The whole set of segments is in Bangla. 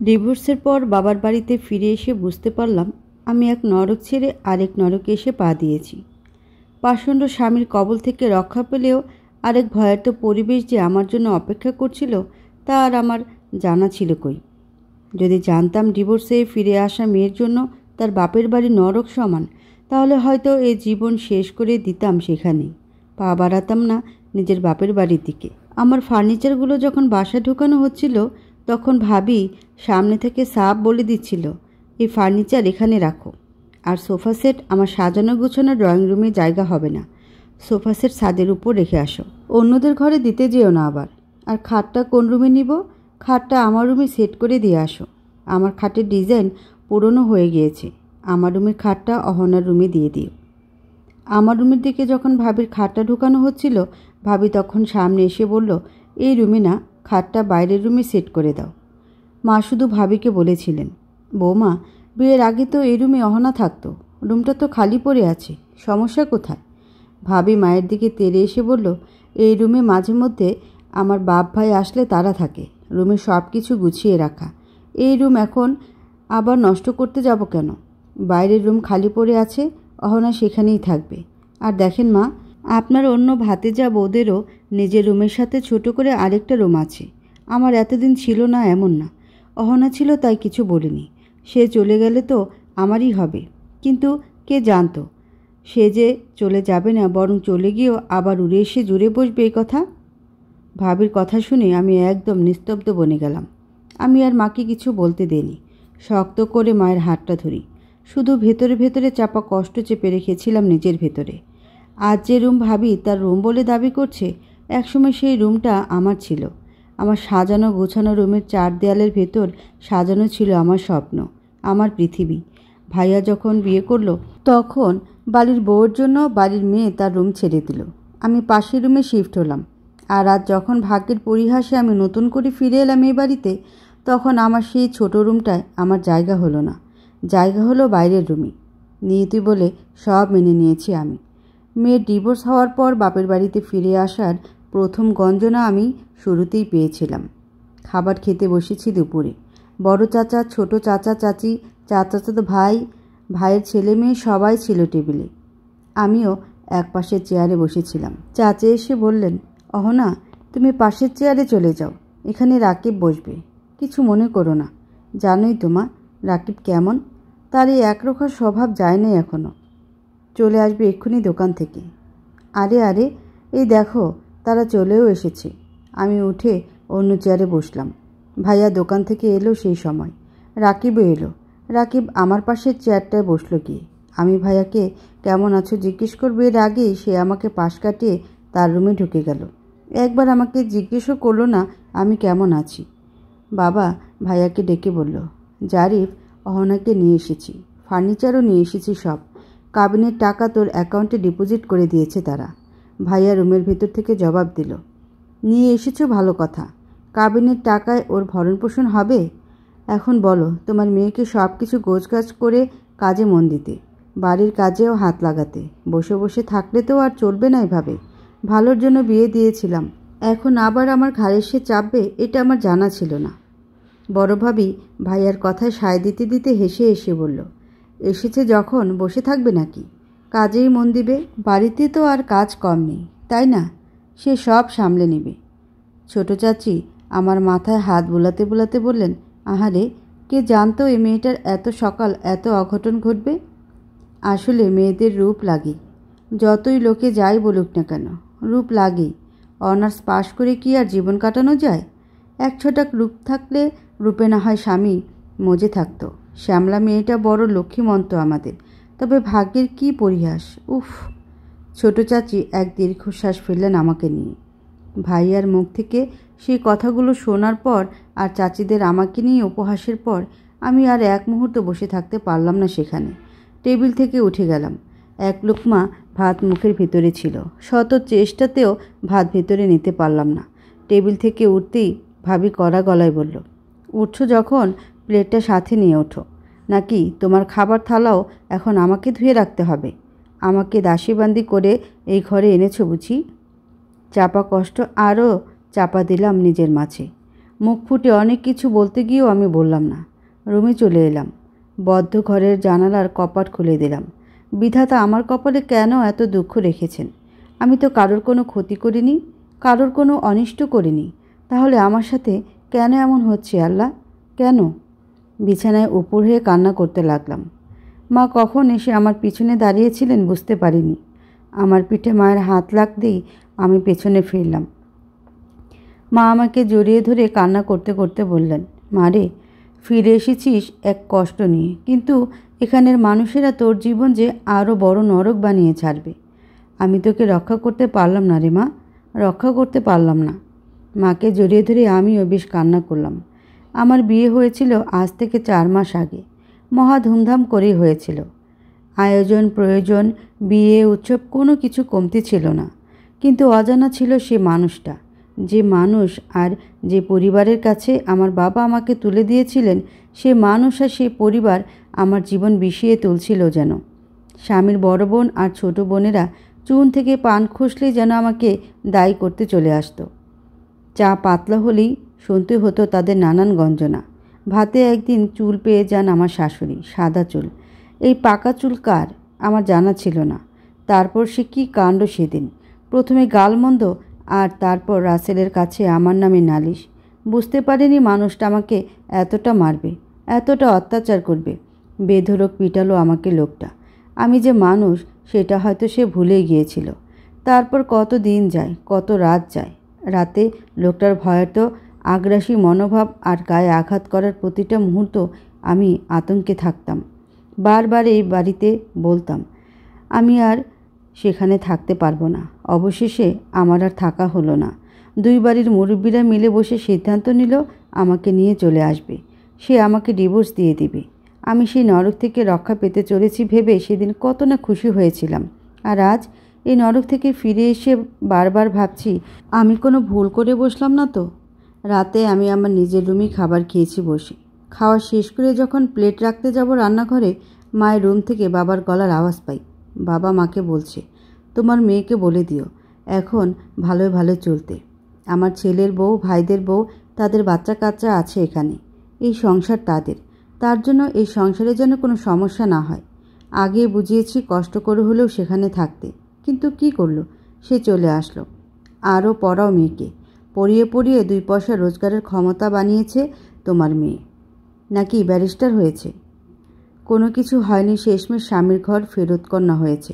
ডিভোর্সের পর বাবার বাড়িতে ফিরে এসে বুঝতে পারলাম আমি এক নরক ছেড়ে আরেক নরকে এসে পা দিয়েছি। পাষণ্ড স্বামীর কবল থেকে রক্ষা পেলেও আরেক ভয়ার্ত পরিবেশ যে আমার জন্য অপেক্ষা করছিল তা আর আমার জানা ছিল কই। যদি জানতাম ডিভোর্সে ফিরে আসা মেয়ের জন্য তার বাপের বাড়ি নরক সমান, তাহলে হয়তো এই জীবন শেষ করে দিতাম সেখানেই, পা বাড়াতাম না নিজের বাপের বাড়ির দিকে। আমার ফার্নিচারগুলো যখন বাসায় ঢোকানো হচ্ছিল তখন ভাবি সামনে থেকে সাপ বলে দিচ্ছিল, এই ফার্নিচার এখানে রাখো, আর সোফা সেট আমার সাজানো গোছানো ড্রয়িং রুমে জায়গা হবে না, সোফা সেট ছাদের উপর রেখে আসো, অন্যদের ঘরে দিতে যেও না আবার। আর খাটটা কোন রুমে নিব? খাটটা আমার রুমে সেট করে দিয়ে আসো, আমার খাটের ডিজাইন পুরনো হয়ে গিয়েছে, আমার রুমের খাটটা অহনার রুমে দিয়ে দিও। আমার রুমের দিকে যখন ভাবির খাটটা ঢুকানো হচ্ছিল, ভাবি তখন সামনে এসে বলল, এই রুমে না, খাটটা বাইরের রুমে সেট করে দাও। মা শুধু ভাবিকে বলেছিলেন, বৌমা বিয়ের আগে তো এই রুমে অহনা থাকতো, রুমটা তো খালি পড়ে আছে, সমস্যা কোথায়? ভাবি মায়ের দিকে তেড়ে এসে বলল, এই রুমে মাঝে মধ্যে আমার বাপ ভাই আসলে তারা থাকে, রুমে সব কিছু গুছিয়ে রাখা, এই রুম এখন আবার নষ্ট করতে যাব কেন? বাইরের রুম খালি পড়ে আছে, অহনা সেখানেই থাকবে। আর দেখেন মা, আপনার অন্য ভাতিজা বউদেরও নিজের রুমের সাথে ছোট করে আরেকটা রুম আছে, আমার এতদিন ছিল না এমন না, অহনা ছিল তাই কিছু বলিনি, সে চলে গেলে তো আমারই হবে, কিন্তু কে জানতো সে যে চলে যাবে না, বরং চলে গিয়েও আবার উড়ে এসে জুড়ে বসবে এই কথা। ভাবির কথা শুনে আমি একদম নিস্তব্ধ বনে গেলাম। আমি আর মাকে কিছু বলতে দেইনি, শক্ত করে মায়ের হাতটা ধরি, শুধু ভেতরে ভেতরে চাপা কষ্ট চেপে রেখেছিলাম নিজের ভেতরে। আজ যে রুম ভাবি তার রুম বলে দাবি করছে, একসময় সেই রুমটা আমার ছিল। আমার সাজানো গোছানো রুমের চার দেয়ালের ভেতর সাজানো ছিল আমার স্বপ্ন, আমার পৃথিবী। ভাইয়া যখন বিয়ে করলো তখন বাড়ির বউয়ের জন্য বাড়ির মেয়ে তার রুম ছেড়ে দিল, আমি পাশের রুমে শিফট হলাম। আর আজ যখন ভাগ্যের পরিহাসে আমি নতুন করে ফিরে এলাম এই বাড়িতে, তখন আমার সেই ছোট রুমটায় আমার জায়গা হলো না, জায়গা হলো বাইরের রুমে। নিয়তি বলে সব মেনে নিয়েছি আমি। মেয়ের ডিভোর্স হওয়ার পর বাপের বাড়িতে ফিরে আসার প্রথম গঞ্জনা আমি শুরুতেই পেয়েছিলাম। খাবার খেতে বসেছি দুপুরে। বড় চাচা, ছোট চাচা চাচি, চাচাতো ভাই, ভাইয়ের ছেলে মেয়ে সবাই ছিল টেবিলে। আমিও এক পাশের চেয়ারে বসেছিলাম। চাচা এসে বললেন, অহনা তুমি পাশের চেয়ারে চলে যাও, এখানে রাকিব বসবে, কিছু মনে করো না, জানোই তো মা রাকিব কেমন, তার এই একরোখা স্বভাব যায় না এখনও, চলে আসবে এক্ষুনি দোকান থেকে। আরে আরে এই দেখো তারা চলেও এসেছে। আমি উঠে অন্য চেয়ারে বসলাম। ভাইয়া দোকান থেকে এলো সেই সময়, রাকিবও এলো। রাকিব আমার পাশের চেয়ারটায় বসলো গিয়ে। আমি ভাইয়াকে কেমন আছো জিজ্ঞেস করবে এর আগেই সে আমাকে পাশ কাটিয়ে তার রুমে ঢুকে গেল। একবার আমাকে জিজ্ঞেসও করলো না আমি কেমন আছি। বাবা ভাইয়াকে ডেকে বলল, জারিফ অহনাকে নিয়ে এসেছি, ফার্নিচারও নিয়ে এসেছি, সব কাবিনের টাকা তোর অ্যাকাউন্টে ডিপোজিট করে দিয়েছে তারা। ভাইয়া রুমের ভেতর থেকে জবাব দিল, নিয়ে এসেছো ভালো কথা, কাবিনের টাকায় ওর ভরণ পোষণ হবে? এখন বলো তোমার মেয়েকে সব কিছু গোছগাছ করে কাজে মন দিতে, বাড়ির কাজেও হাত লাগাতে, বসে বসে থাকলে তো আর চলবে না এভাবে। ভালোর জন্য বিয়ে দিয়েছিলাম, এখন আবার আমার ঘাড়ে এসে চাপবে এটা আমার জানা ছিল না। বড় ভাবি ভাইয়ার কথায় সায় দিতে দিতে হেসে হেসে বলল, এসেছে যখন বসে থাকবে নাকি, কাজেই মন দিবে, বাড়িতে তো আর কাজ কম নেই তাই না, সে সব সামলে নেবে। ছোট চাচি আমার মাথায় হাত বোলাতে বোলাতে বললেন, আহারে কে জানতো এই মেয়েটার এত সকাল এত অঘটন ঘটবে। আসলে মেয়েদের রূপ লাগে, যতই লোকে যাই বলুক না কেন, রূপ লাগেই। অনার্স পাশ করে কি আর জীবন কাটানো যায়? এক ছটাক রূপ থাকলে রূপে না হয় স্বামী মজে থাকতো। শ্যামলা মেয়েটা বড় লক্ষ্মীমন্ত আমাদের, তবে ভাগ্যের কি পরিহাস, উফ। ছোট চাচি এক দীর্ঘশ্বাস ফেললেন আমাকে নিয়ে। ভাইয়ার মুখ থেকে সেই কথাগুলো শোনার পর আর চাচিদের আমাকে নিয়ে উপহাসের পর আমি আর এক মুহূর্ত বসে থাকতে পারলাম না সেখানে। টেবিল থেকে উঠে গেলাম। এক লোকমা ভাত মুখের ভেতরে ছিল, শত চেষ্টাতেও ভাত ভেতরে নিতে পারলাম না। টেবিল থেকে উঠতেই ভাবি কড়া গলায় বলল, উঠছো যখন প্লেটটা সাথে নিয়ে ওঠো, নাকি তোমার খাবার থালাও এখন আমাকে ধুয়ে রাখতে হবে? আমাকে দাসীবান্দি করে এই ঘরে এনেছো বুঝি? চাপা কষ্ট আরও চাপা দিলাম নিজের মাঝে। মুখ ফুটে অনেক কিছু বলতে গিয়েও আমি বললাম না। রুমে চলে এলাম। বদ্ধ ঘরের জানালার কপাট খুলে দিলাম। বিধাতা আমার কপালে কেন এত দুঃখ রেখেছেন? আমি তো কারোর কোনো ক্ষতি করিনি, কারোর কোনো অনিষ্ট করিনি। তাহলে আমার সাথে কেন এমন হচ্ছে আল্লাহ? কেন? বিছানায় উপর হয়ে কান্না করতে লাগলাম। মা কখন এসে আমার পিছনে দাঁড়িয়েছিলেন বুঝতে পারিনি। আমার পিঠে মায়ের হাত লাগতেই আমি পেছনে ফিরলাম। মা আমাকে জড়িয়ে ধরে কান্না করতে করতে বললেন, মা রে, ফিরে এসেছিস এক কষ্ট নিয়ে, কিন্তু এখানের মানুষেরা তোর জীবন যে আরও বড় নরক বানিয়ে ছাড়বে। আমি তোকে রক্ষা করতে পারলাম না রে মা, রক্ষা করতে পারলাম না। মাকে জড়িয়ে ধরে আমিও বেশ কান্না করলাম। আমার বিয়ে হয়েছিল আজ থেকে 4 মাস আগে। মহা ধুমধাম করেই হয়েছিল। আয়োজন, প্রয়োজন, বিয়ে, উৎসব কোনো কিছু কমতি ছিল না। কিন্তু অজানা ছিল সে মানুষটা, যে মানুষ আর যে পরিবারের কাছে আমার বাবা আমাকে তুলে দিয়েছিলেন, সে মানুষ আর সে পরিবার আমার জীবন বিষিয়ে তুলছিল যেন। স্বামীর বড় বোন আর ছোট বোনেরা চুন থেকে পান খসলেই যেন আমাকে দায়ী করতে চলে আসতো। চা পাতলা হলেই শুনতে হতো তাদের নানান গঞ্জনা। ভাতে একদিন চুল পেয়ে যান আমার শাশুড়ি, সাদা চুল। এই পাকা চুল কার আমার জানা ছিল না। তারপর সে কী কাণ্ড সেদিন! প্রথমে গালমন্দ, আর তারপর রাসেলের কাছে আমার নামে নালিশ। বুঝতে পারিনি মানুষটা আমাকে এতটা মারবে, এতটা অত্যাচার করবে। বেধড়ক পিটালো আমাকে লোকটা। আমি যে মানুষ সেটা হয়তো সে ভুলে গিয়েছিল। তারপর কত দিন যায়, কত রাত যায়। রাতে লোকটার ভয়ার্ত আগ্রাসী মনোভাব আর গায়ে আঘাত করার প্রতিটা মুহূর্ত আমি আতঙ্কে থাকতাম। বারবার এই বাড়িতে বলতাম আমি আর সেখানে থাকতে পারবো না। অবশেষে আমার আর থাকা হলো না। 2 বাড়ির মুরব্বীরা মিলে বসে সিদ্ধান্ত নিল আমাকে নিয়ে চলে আসবে। সে আমাকে ডিভোর্স দিয়ে দিবে। আমি সেই নরক থেকে রক্ষা পেতে চলেছি ভেবে সেদিন কত না খুশি হয়েছিলাম। আর আজ এই নরক থেকে ফিরে এসে বারবার ভাবছি আমি কোনো ভুল করে বসলাম না তো। রাতে আমি আমার নিজের রুমেই খাবার খেয়েছি বসে। খাওয়া শেষ করে যখন প্লেট রাখতে যাব রান্নাঘরে, মায়ের রুম থেকে বাবার গলার আওয়াজ পাই। বাবা মাকে বলছে, তোমার মেয়েকে বলে দিও এখন ভালোই ভালো চলতে। আমার ছেলের বউ, ভাইদের বউ, তাদের বাচ্চা কাচ্চা আছে এখানে। এই সংসার তাদের, তার জন্য এই সংসারে যেন কোনো সমস্যা না হয়। আগে বুঝিয়েছি কষ্ট করে হলেও সেখানে থাকতে, কিন্তু কি করলো, সে চলে আসলো। আরও পড়াও মেয়েকে, পড়িয়ে পড়িয়ে 2 পয়সা রোজগারের ক্ষমতা বানিয়েছে তোমার মেয়ে। নাকি ব্যারিস্টার হয়েছে। কোনো কিছু হয়নি, শেষমেশ স্বামীর ঘর ফেরত কন্যা হয়েছে।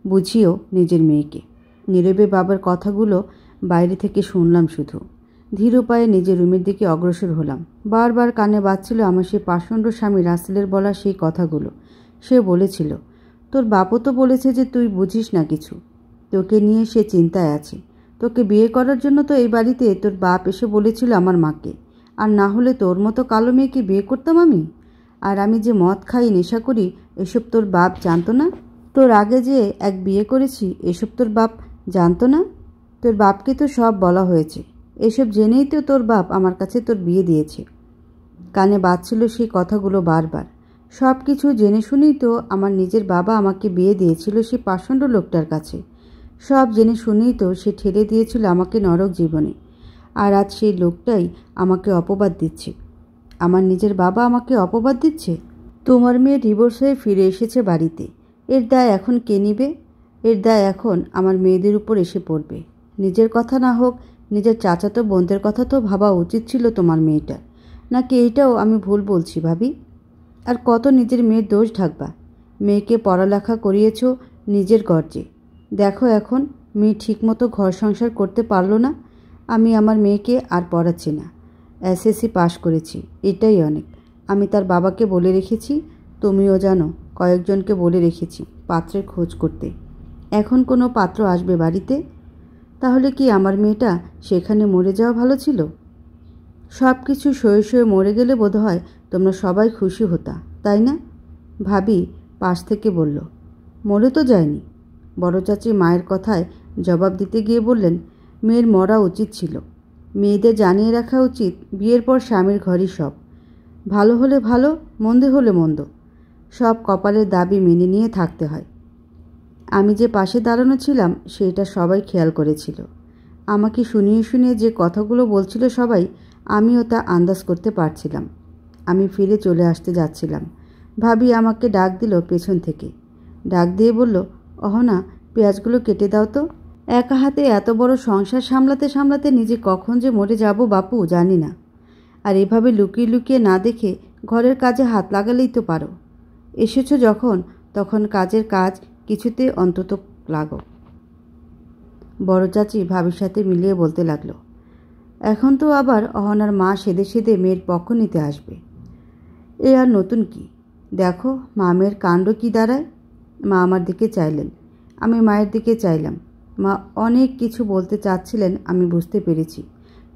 বুঝিও নিজের মেয়েকে। নীরবে বাবার কথাগুলো বাইরে থেকে শুনলাম শুধু। ধীর পায়ে নিজের রুমের দিকে অগ্রসর হলাম। বারবার কানে বাজছিল আমার সেই পাষণ্ড স্বামী রাসেলের বলা সেই কথাগুলো। সে বলেছিল, তোর বাপও তো বলেছে যে তুই বুঝিস না কিছু, তোকে নিয়ে সে চিন্তায় আছে। তোকে বিয়ে করার জন্য তো এই বাড়িতে তোর বাপ এসে বলেছিল আমার মাকে, আর না হলে তোর মতো কালো মেয়েকে বিয়ে করতাম আমি। আর আমি যে মদ খাই, নেশা করি, এসব তোর বাপ জানতো না? তোর আগে যে এক বিয়ে করেছি, এসব তোর বাপ জানতো না? তোর বাপকে তো সব বলা হয়েছে। এসব জেনেই তো তোর বাপ আমার কাছে তোর বিয়ে দিয়েছে। কানে বাজছিল সেই কথাগুলো বারবার। সব কিছু জেনে শুনেই তো আমার নিজের বাবা আমাকে বিয়ে দিয়েছিল সেই পাষণ্ড লোকটার কাছে। সব জেনে শুনেই তো সে ঠেলে দিয়েছিল আমাকে নরক জীবনে। আর আজ সেই লোকটাই আমাকে অপবাদ দিচ্ছে। আমার নিজের বাবা আমাকে অপবাদ দিচ্ছে। তোমার মেয়ে ডিভোর্স হয়ে ফিরে এসেছে বাড়িতে, এর দায় এখন কে নিবে? এর দায় এখন আমার মেয়েদের উপর এসে পড়বে। নিজের কথা না হোক, নিজের চাচাতো বোনদের কথা তো ভাবা উচিত ছিল তোমার মেয়েটার। নাকি এইটাও আমি ভুল বলছি ভাবি? আর কত নিজের মেয়ের দোষ ঢাকবা? মেয়েকে পড়ালেখা করিয়েছ নিজের গর্জে। দেখো এখন মেয়ে ঠিকমতো ঘর সংসার করতে পারলো না। আমি আমার মেয়েকে আর পড়াচ্ছি না। এসএসসি পাশ করেছি, এটাই অনেক। আমি তার বাবাকে বলে রেখেছি, তুমিও জানো, কয়েকজনকে বলে রেখেছি পাত্রের খোঁজ করতে। এখন কোনো পাত্র আসবে বাড়িতে? তাহলে কি আমার মেয়েটা সেখানে মরে যাওয়া ভালো ছিল? সব কিছু সয়ে সয়ে মরে গেলে বোধহয় তোমরা সবাই খুশি হতা, তাই না? ভাবি পাশ থেকে বলল, মরে তো যায়নি। বড় চাচি মায়ের কথায় জবাব দিতে গিয়ে বললেন, মেয়ের মরা উচিত ছিল। মেয়েদের জানিয়ে রাখা উচিত বিয়ের পর স্বামীর ঘরই সব। ভালো হলে ভালো, মন্দে হলে মন্দ, সব কপালের দাবি মেনে নিয়ে থাকতে হয়। আমি যে পাশে দাঁড়ানো ছিলাম সেটা সবাই খেয়াল করেছিল। আমাকে শুনিয়ে শুনিয়ে যে কথাগুলো বলছিল সবাই, আমিও তা আন্দাজ করতে পারছিলাম। আমি ফিরে চলে আসতে যাচ্ছিলাম। ভাবি আমাকে ডাক দিল পেছন থেকে। ডাক দিয়ে বলল, অহনা, পেঁয়াজগুলো কেটে দাও তো। একা হাতে এত বড় সংসার সামলাতে সামলাতে নিজে কখন যে মরে যাব বাপু জানি না। আর এভাবে লুকিয়ে লুকিয়ে না দেখে ঘরের কাজে হাত লাগালেই তো পারো। এসেছো যখন, তখন কাজের কাজ কিছুতে অন্তত লাগো। বড় চাচি ভাবির সাথে মিলিয়ে বলতে লাগলো, এখন তো আবার অহনার মা সেদে সেদে মেয়ের পক্ষ নিতে আসবে। এ আর নতুন কি, দেখো মেয়ের কাণ্ড কি দাঁড়ায়। মা আমার দিকে চাইলেন, আমি মায়ের দিকে চাইলাম। মা অনেক কিছু বলতে চাচ্ছিলেন, আমি বুঝতে পেরেছি,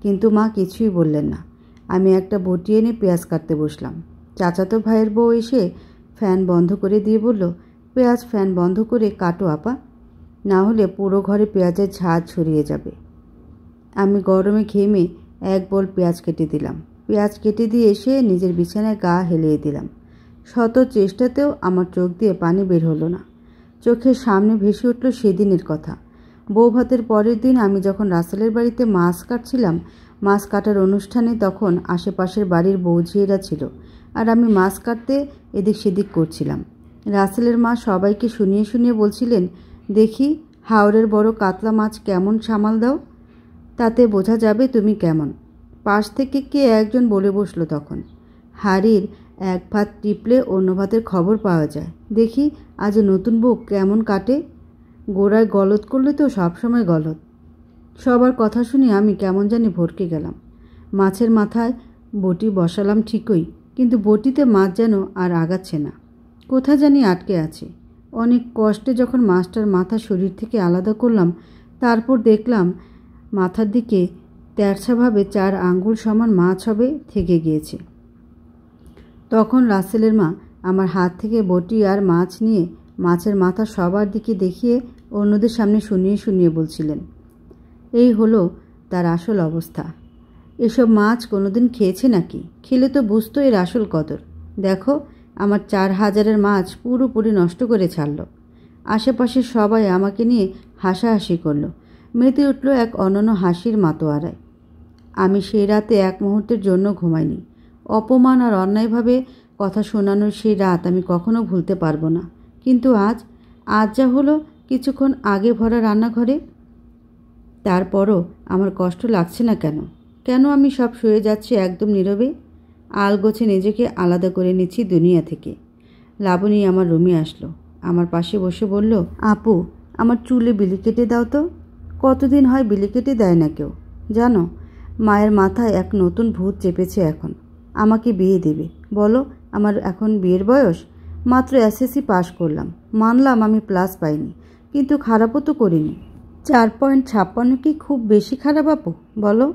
কিন্তু মা কিছুই বললেন না। আমি একটা বটি এনে পেঁয়াজ কাটতে বসলাম। চাচাতো ভাইয়ের বউ এসে ফ্যান বন্ধ করে দিয়ে বলল, পেঁয়াজ ফ্যান বন্ধ করে কাটো আপা, না হলে পুরো ঘরে পেঁয়াজের ঝাঁজ ছড়িয়ে যাবে। আমি গরমে ঘেমে এক বোল পেঁয়াজ কেটে দিলাম। পেঁয়াজ কেটে দিয়ে এসে নিজের বিছানায় গা হেলিয়ে দিলাম। শত চেষ্টাতেও আমার চোখ দিয়ে পানি বের হলো না। চোখের সামনে ভেসে উঠল সেদিনের কথা। বউ ভাতের পরের দিন আমি যখন রাসেলের বাড়িতে মাছ কাটছিলাম, মাছ কাটার অনুষ্ঠানে তখন আশেপাশের বাড়ির বৌঝিয়েরা ছিল, আর আমি মাছ কাটতে এদিক সেদিক করছিলাম। রাসেলের মা সবাইকে শুনিয়ে শুনিয়ে বলছিলেন, দেখি হাওরের বড় কাতলা মাছ কেমন সামাল দাও, তাতে বোঝা যাবে তুমি কেমন। পাশ থেকে কে একজন বলে বসলো তখন, হাড়ির এক ভাত টিপলে অন্য ভাতের খবর পাওয়া যায়। দেখি আজ নতুন বউ কেমন কাটে, গোড়ায় গলদ করলে তো সবসময় গলদ। সবার কথা শুনে আমি কেমন জানি ভরকে গেলাম। মাছের মাথায় বটি বসালাম ঠিকই, কিন্তু বটিতে মাছ যেন আর আগাচ্ছে না, কোথা জানি আটকে আছে। অনেক কষ্টে যখন মাছটার মাথা শরীর থেকে আলাদা করলাম, তারপর দেখলাম মাথার দিকে তেরছাভাবে 4 আঙ্গুল সমান মাছ হবে থেকে গিয়েছে। তখন রাসেলের মা আমার হাত থেকে বটি আর মাছ নিয়ে মাছের মাথা সবার দিকে দেখিয়ে অন্যদের সামনে শুনিয়ে শুনিয়ে বলছিলেন, এই হলো তার আসল অবস্থা। এসব মাছ কোনোদিন খেয়েছে নাকি? খেলে তো বুঝতো এর আসল কদর। দেখো আমার 4000-এর মাছ পুরোপুরি নষ্ট করে ছাড়ল। আশেপাশের সবাই আমাকে নিয়ে হাসাহাসি করলো। মেতে উঠল এক অনন্য হাসির মাতোয়ারায়। আমি সেই রাতে এক মুহূর্তের জন্য ঘুমাইনি। অপমান আর অন্যায়ভাবে কথা শোনানোর সেই রাত আমি কখনো ভুলতে পারবো না। কিন্তু আজ যা হলো, কিছুক্ষণ আগে ভরা রান্নাঘরে। তারপরও আমার কষ্ট লাগছে না কেন? কেন আমি সব শুয়ে যাচ্ছি একদম নীরবে? আলগোছে নিজেকে আলাদা করে নিচ্ছি দুনিয়া থেকে। লাবণী আমার রুমে আসলো, আমার পাশে বসে বলল, আপু আমার চুলে বিলি কেটে দাও তো। কতদিন হয় বিলি কেটে দেয় না কেউ জানো? মায়ের মাথায় এক নতুন ভূত চেপেছে এখন। আমাকে বিয়ে দেবে বলো। আমার এখন বিয়ের বয়স, মাত্র এসএসসি পাশ করলাম। মানলাম আমি প্লাস পাইনি, কিন্তু খারাপও তো করিনি। 4.56 কি খুব বেশি খারাপ আপু বলো?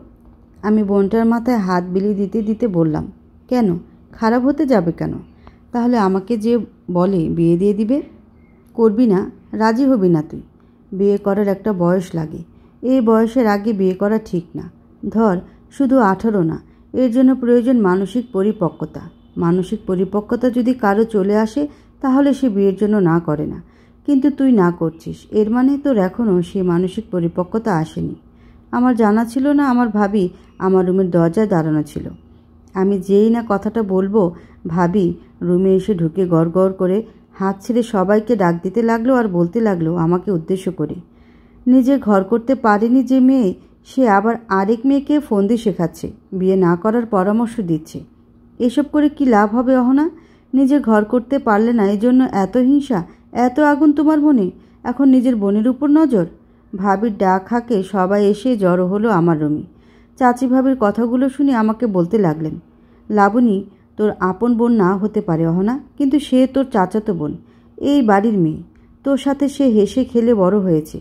আমি বোনটার মাথায় হাত বিলি দিতে দিতে বললাম, কেন খারাপ হতে যাবে কেন? তাহলে আমাকে যে বলে বিয়ে দিয়ে দিবে, করবি না? রাজি হবি না তুই? বিয়ে করার একটা বয়স লাগে, এই বয়সের আগে বিয়ে করা ঠিক না। ধর শুধু 18 না, এর জন্য প্রয়োজন মানসিক পরিপক্কতা। মানসিক পরিপক্কতা যদি কারো চলে আসে তাহলে সে বিয়ের জন্য না করে না, কিন্তু তুই না করছিস, এর মানে তোর এখনও সেই মানসিক পরিপক্কতা আসেনি। আমার জানা ছিল না আমার ভাবি আমার রুমের দরজায় দাঁড়ানো ছিল। আমি যেই না কথাটা বলবো, ভাবি রুমে এসে ঢুকে গড় গড় করে হাত ছেড়ে সবাইকে ডাক দিতে লাগলো আর বলতে লাগলো আমাকে উদ্দেশ্য করে, নিজে ঘর করতে পারেনি যে মেয়ে, সে আবার আরেক মেয়েকে ফন্দি শেখাচ্ছে, বিয়ে না করার পরামর্শ দিচ্ছে। এসব করে কি লাভ হবে অহনা? নিজে ঘর করতে পারলে না, এই জন্য এত হিংসা, এত আগুন তোমার মনে? এখন নিজের বোনের উপর নজর? ভাবির ডাক হাঁকে সবাই এসে জড়ো হলো আমার রুমে। চাচি ভাবির কথাগুলো শুনে আমাকে বলতে লাগলেন, লাবণী তোর আপন বোন না হতে পারে অহনা, কিন্তু সে তোর চাচাতো বোন, এই বাড়ির মেয়ে। তোর সাথে সে হেসে খেলে বড় হয়েছে।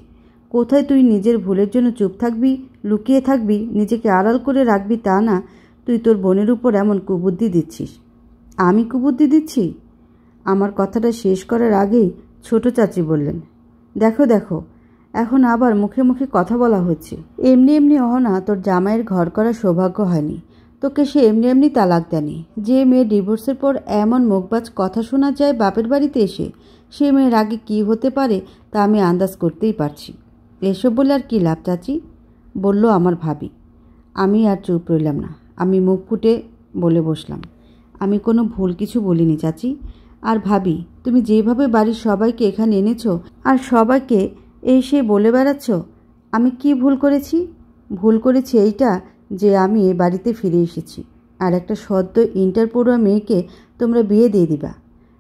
কোথায় তুই নিজের ভুলের জন্য চুপ থাকবি, লুকিয়ে থাকবি, নিজেকে আড়াল করে রাখবি তা না, তুই তোর বোনের উপর এমন কুবুদ্ধি দিচ্ছিস। আমি কুবুদ্ধি দিচ্ছি? আমার কথাটা শেষ করার আগেই ছোট চাচি বললেন, দেখো দেখো, এখন আবার মুখে মুখে কথা বলা হচ্ছে। এমনি এমনি অহনা তোর জামাইয়ের ঘর করার সৌভাগ্য হয়নি, তোকে সে এমনি এমনি তালাক দেয়নি। যে মেয়ে ডিভোর্সের পর এমন মুখবাজ কথা শোনা যায় বাপের বাড়িতে এসে, সে মেয়ের আগে কী হতে পারে তা আমি আন্দাজ করতেই পারছি। এসব বলে আর কী লাভ চাচি, বলল আমার ভাবি। আমি আর চুপ রইলাম না। আমি মুখ ফুটে বলে বসলাম, আমি কোনো ভুল কিছু বলিনি চাচি। আর ভাবি, তুমি যেভাবে বাড়ির সবাইকে এখানে এনেছো আর সবাইকে এসে বলে বেড়াচ্ছ, আমি কি ভুল করেছি? ভুল করেছি এইটা যে আমি এ বাড়িতে ফিরে এসেছি, আর একটা সদ্য ইন্টার পড়ুয়া মেয়েকে তোমরা বিয়ে দিয়ে দিবা।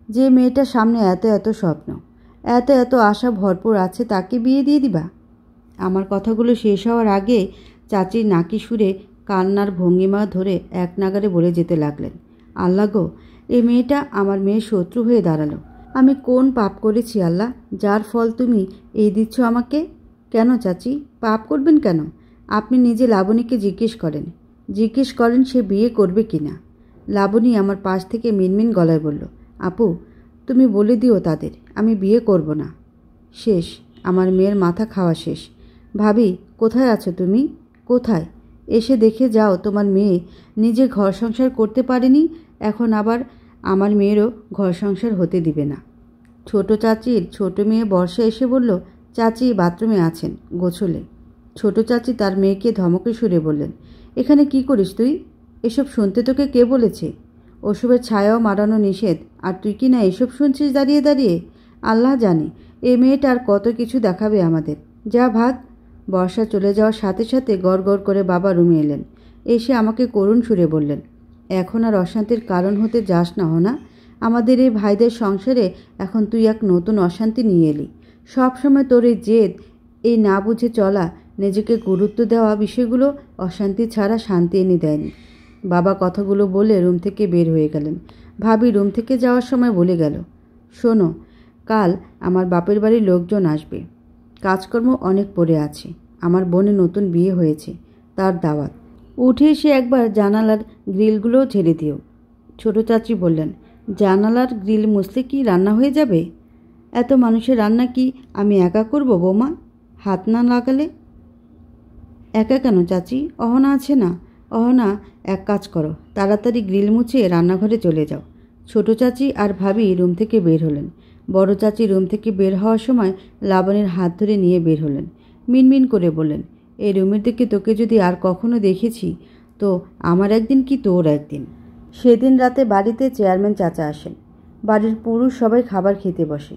যে মেয়েটার সামনে এত এত স্বপ্ন, এত এত আশা ভরপুর আছে, তাকে বিয়ে দিয়ে দিবা? আমার কথাগুলো শেষ হওয়ার আগে চাচির নাকি সুরে কান্নার ভঙ্গিমা ধরে এক নাগারে বলে যেতে লাগলেন, আল্লাহ গো, এই মেয়েটা আমার মেয়ের শত্রু হয়ে দাঁড়ালো। আমি কোন পাপ করেছি আল্লাহ, যার ফল তুমি এই দিচ্ছ আমাকে? কেন চাচি, পাপ করবেন কেন? আপনি নিজে লাবণীকে জিজ্ঞেস করেন সে বিয়ে করবে কি না। লাবণী আমার পাশ থেকে মিনমিন গলায় বলল, আপু, তুমি বলে দিও তাদের আমি বিয়ে করব না। শেষ, আমার মেয়ের মাথা খাওয়া শেষ। ভাবি, কোথায় আছো তুমি? কোথায়? এসে দেখে যাও, তোমার মেয়ে নিজে ঘর সংসার করতে পারেনি, এখন আবার আমার মেয়েরও ঘর সংসার হতে দিবে না। ছোট চাচির ছোট মেয়ে বর্ষা এসে বলল, চাচি বাথরুমে আছেন, গোছলে। ছোট চাচি তার মেয়েকে ধমকে সুরে বললেন, এখানে কি করিস তুই? এসব শুনতে তোকে কে বলেছে? ওসবের ছায়াও মারানো নিষেধ, আর তুই কি না এসব শুনছিস দাঁড়িয়ে দাঁড়িয়ে? আল্লাহ জানে এ মেয়েটার কত কিছু দেখাবে আমাদের। যা ভাগ। বর্ষা চলে যাওয়ার সাথে সাথে গড় গড় করে বাবা রুমে এলেন। এসে আমাকে করুণ সুরে বললেন, এখন আর অশান্তির কারণ হতে যাস না হোনা। আমাদের এই ভাইদের সংসারে এখন তুই এক নতুন অশান্তি নিয়ে এলি। সবসময় তোর এই জেদ, এই না বুঝে চলা, নিজেকে গুরুত্ব দেওয়া বিষয়গুলো অশান্তি ছাড়া শান্তি এনে দেয়নি। বাবা কথাগুলো বলে রুম থেকে বের হয়ে গেলেন। ভাবি রুম থেকে যাওয়ার সময় বলে গেল, শোনো, কাল আমার বাপের বাড়ির লোকজন আসবে। কাজকর্ম অনেক পড়ে আছে। আমার বোনের নতুন বিয়ে হয়েছে, তার দাওয়াত। উঠে এসে একবার জানালার গ্রিলগুলোও ঝেড়ে দিও। ছোট চাচি বললেন, জানালার গ্রিল মুছলে কি রান্না হয়ে যাবে? এত মানুষের রান্না কি আমি একা করব বৌমা? হাত না লাগালে? একা কেন চাচি, অহনা আছে না? অহনা, এক কাজ করো, তাড়াতাড়ি গ্রিল মুছে রান্নাঘরে চলে যাও। ছোট চাচি আর ভাবি রুম থেকে বের হলেন। বড় চাচি রুম থেকে বের হওয়ার সময় লাবণীর হাত ধরে নিয়ে বের হলেন। মিনমিন করে বললেন, এই রুমের দিকে তোকে যদি আর কখনো দেখেছি তো আমার একদিন কি তোর একদিন। সেদিন রাতে বাড়িতে চেয়ারম্যান চাচা আসেন। বাড়ির পুরুষ সবাই খাবার খেতে বসে।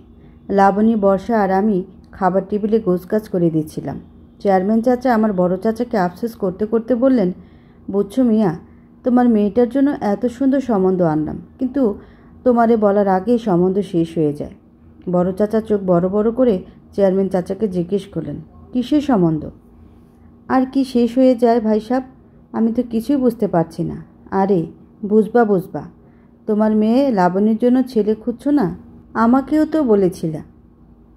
লাবণী, বর্ষা আর আমি খাবার টেবিলে গোছগাছ করে দিচ্ছিলাম। চেয়ারম্যান চাচা আমার বড় চাচাকে আফসোস করতে করতে বললেন, বুঝছো মিয়া, তোমার মেয়েটার জন্য এত সুন্দর সম্বন্ধ আনলাম, কিন্তু তোমারে বলার আগেই সম্বন্ধ শেষ হয়ে যায়। বড় চাচা চোখ বড় বড় করে চেয়ারম্যান চাচাকে জিজ্ঞেস করলেন, কিসের সম্বন্ধ? আর কি শেষ হয়ে যায় ভাই সাহেব, আমি তো কিছুই বুঝতে পারছি না। আরে বুঝবা, তোমার মেয়ে লাবণীর জন্য ছেলে খুঁজছো না? আমাকেও তো বলেছিল।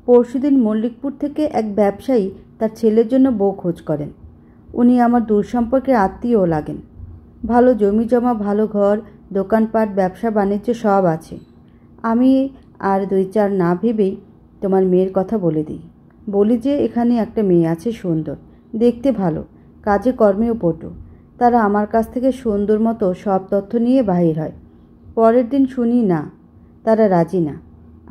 পরশুদিন মল্লিকপুর থেকে এক ব্যবসায়ী তার ছেলের জন্য বউ খোঁজ করেন। উনি আমার দূর সম্পর্কের আত্মীয়ও লাগেন। ভালো জমি জমা, ভালো ঘর, দোকানপাট, ব্যবসা বাণিজ্য সব আছে। আমি আর 2-4 না ভেবেই তোমার মেয়ের কথা বলি যে এখানে একটা মেয়ে আছে, সুন্দর, দেখতে ভালো, কাজে কর্মেও পটু। তারা আমার কাছ থেকে সুন্দর মতো সব তথ্য নিয়ে বাহির হয়। পরের দিন শুনি না, তারা রাজি না।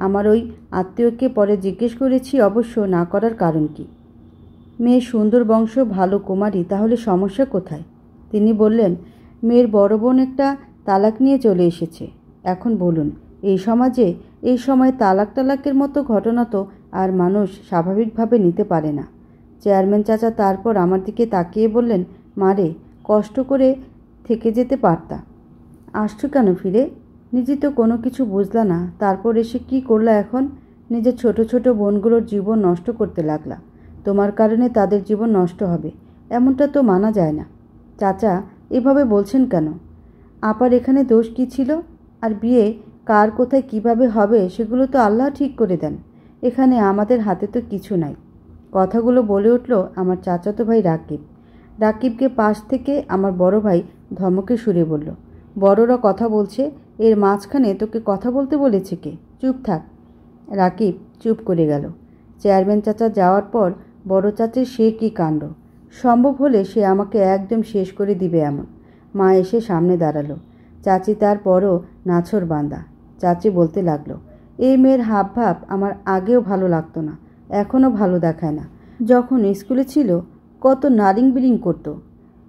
আমার ওই আত্মীয়কে পরে জিজ্ঞেস করেছি অবশ্য না করার কারণ কি। মেয়ে সুন্দর বংশ, ভালো কুমারী, তাহলে সমস্যা কোথায়? তিনি বললেন, মেয়ের বড় বোন একটা তালাক নিয়ে চলে এসেছে। এখন বলুন, এই সমাজে এই সময় তালাকের মতো ঘটনা তো আর মানুষ স্বাভাবিকভাবে নিতে পারে না। চেয়ারম্যান চাচা তারপর আমার দিকে তাকিয়ে বললেন, মারে, কষ্ট করে থেকে যেতে পারতা। আসছো কেন ফিরে? নিজে তো কোনো কিছু বুঝলা না, তারপর এসে কি করলা এখন? নিজের ছোট ছোট বোনগুলোর জীবন নষ্ট করতে লাগলা। তোমার কারণে তাদের জীবন নষ্ট হবে, এমনটা তো মানা যায় না। চাচা, এভাবে বলছেন কেন? আপার এখানে দোষ কী ছিল? আর বিয়ে কার কোথায় কিভাবে হবে সেগুলো তো আল্লাহ ঠিক করে দেন। এখানে আমাদের হাতে তো কিছু নাই। কথাগুলো বলে উঠল আমার চাচাতো ভাই রাকিবকে পাশ থেকে আমার বড় ভাই ধমকে সুরে বলল, বড়রা কথা বলছে, এর মাঝখানে তোকে কথা বলতে বলেছে কে? চুপ থাক। রাকিব চুপ করে গেল। চেয়ারম্যান চাচা যাওয়ার পর বড় চাচির সে কি কাণ্ড! সম্ভব হলে সে আমাকে একদম শেষ করে দিবে এমন। মা এসে সামনে দাঁড়ালো। চাচি তার পরও নাছর বান্দা। চাচি বলতে লাগলো, এই মেয়ের হাবভাব আমার আগেও ভালো লাগতো না, এখনও ভালো দেখায় না। যখন স্কুলে ছিল কত নারিং বিরিং করতো,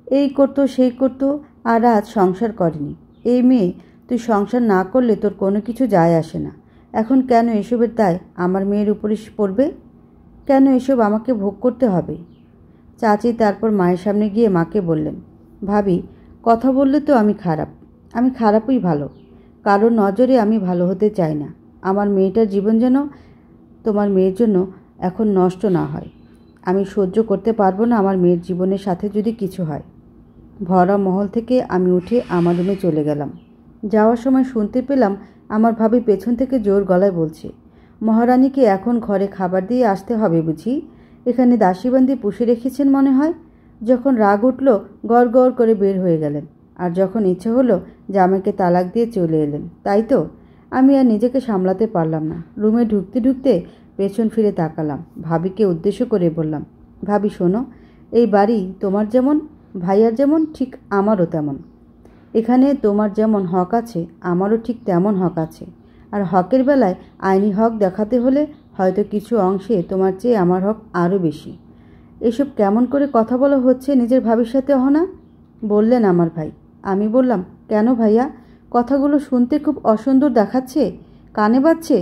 এই করতো সেই করতো, আর আজ সংসার করেনি। এই মেয়ে, তুই সংসার না করলে তোর কোনো কিছু যায় আসে না। এখন কেন এসবের দায় আমার মেয়ের উপরে পড়বে? কেন এসব আমাকে ভোগ করতে হবে? চাচি তারপর মায়ের সামনে গিয়ে মাকে বললেন, ভাবি, কথা বললে তো আমি খারাপই ভালো। কারোর নজরে আমি ভালো হতে চাই না। আমার মেয়েটার জীবন যেন তোমার মেয়ের জন্য এখন নষ্ট না হয়। আমি সহ্য করতে পারবো না আমার মেয়ের জীবনের সাথে যদি কিছু হয়। ভরা মহল থেকে আমি উঠে আমার রুমে চলে গেলাম। যাওয়ার সময় শুনতে পেলাম আমার ভাবি পেছন থেকে জোর গলায় বলছে, মহারানীকে এখন ঘরে খাবার দিয়ে আসতে হবে বুঝি? এখানে দাসীবান্দি পুষে রেখেছেন মনে হয়। যখন রাগ উঠল গড় গড় করে বের হয়ে গেলেন, আর যখন ইচ্ছে হলো জামাইকে তালাক দিয়ে চলে এলেন, তাই তো? আমি আর নিজেকে সামলাতে পারলাম না। রুমে ঢুকতে ঢুকতে পেছন ফিরে তাকালাম। ভাবিকে উদ্দেশ্য করে বললাম, ভাবি শোনো, এই বাড়ি তোমার যেমন ভাইয়ার যেমন ঠিক আমারও তেমন। এখানে তোমার যেমন হক আছে আমারও ঠিক তেমন হক আছে। আর হকের বেলায় আইনি হক দেখাতে হলে হয়তো কিছু অংশে তোমার চেয়ে আমার হক আরও বেশি। এসব কেমন করে কথা বলা হচ্ছে নিজের ভাবির সাথে অহনা? বললেন আমার ভাই। আমি বললাম, কেন ভাইয়া? কথাগুলো শুনতে খুব অসুন্দর দেখাচ্ছে, কানে বাজছে,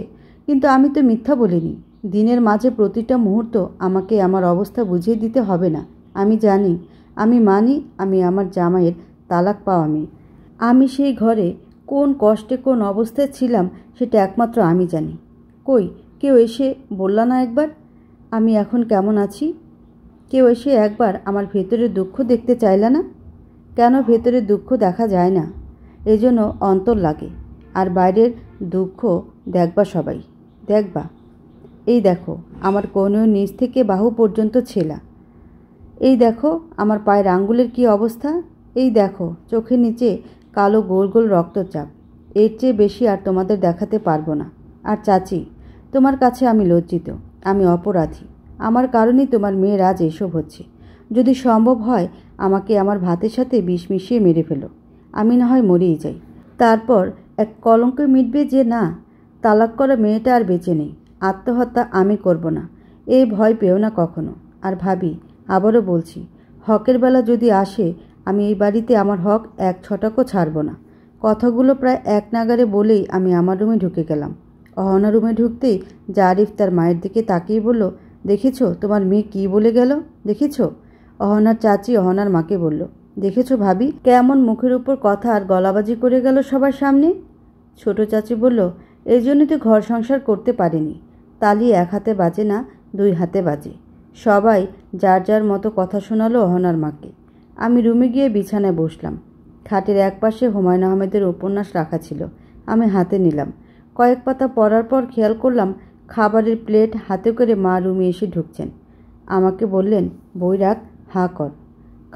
কিন্তু আমি তো মিথ্যা বলিনি। দিনের মাঝে প্রতিটা মুহূর্ত আমাকে আমার অবস্থা বুঝিয়ে দিতে হবে না। আমি জানি, আমি মানি, আমি আমার জামাইয়ের তালাক পাওয়া মেয়ে। আমি সেই ঘরে কোন কষ্টে কোন অবস্থায় ছিলাম সেটা একমাত্র আমি জানি। কই কেউ এসে বললা না একবার আমি এখন কেমন আছি? কেউ এসে একবার আমার ভেতরের দুঃখ দেখতে চাইলা না? কেন ভেতরের দুঃখ দেখা যায় না? এজন্য অন্তর লাগে। আর বাইরের দুঃখ দেখবা সবাই, দেখবা। এই দেখো আমার কোণের নিচ থেকে বাহু পর্যন্ত ছেলা। এই দেখো আমার পায়ের আঙ্গুলের কি অবস্থা। এই দেখো চোখের নিচে কালো গোল গোল রক্তচাপ। এর চেয়ে বেশি আর তোমাদের দেখাতে পারবো না। আর চাচি, তোমার কাছে আমি লজ্জিত, আমি অপরাধী। আমার কারণেই তোমার মেয়ের আজ এসব হচ্ছে। যদি সম্ভব হয় আমাকে আমার ভাতের সাথে বিষ মিশিয়ে মেরে ফেলো, আমি না হয় মরেই যাই। তারপর এক কলঙ্ক মিটবে যে না, তালাক করা মেয়েটা আর বেঁচে নেই। আত্মহত্যা আমি করব না, এই ভয় পেও না কখনো। আর ভাবি, আবারও বলছি, হকের বেলা যদি আসে আমি এই বাড়িতে আমার হক এক ছটাকও ছাড়ব না। কথাগুলো প্রায় এক নাগারে বলেই আমি আমার রুমে ঢুকে গেলাম। অহনা রুমে ঢুকতেই জারিফ তার মায়ের দিকে তাকিয়ে বলল, দেখেছো তোমার মেয়ে কী বলে গেল, দেখেছো? অহনার চাচি অহনার মাকে বলল, দেখেছো ভাবি কেমন মুখের উপর কথা আর গলাবাজি করে গেল সবার সামনে? ছোট চাচি বলল, এই জন্যই তো ঘর সংসার করতে পারিনি। তালি এক হাতে বাজে না, দুই হাতে বাজে। সবাই যার যার মতো কথা শোনালো অহনার মাকে। আমি রুমে গিয়ে বিছানায় বসলাম। খাটের একপাশে হুমায়ুন আহমেদের উপন্যাস রাখা ছিল। আমি হাতে নিলাম। কয়েক পাতা পড়ার পর খেয়াল করলাম খাবারের প্লেট হাতে করে মা রুমে এসে ঢুকছেন। আমাকে বললেন, বই রাখ, হাঁ কর।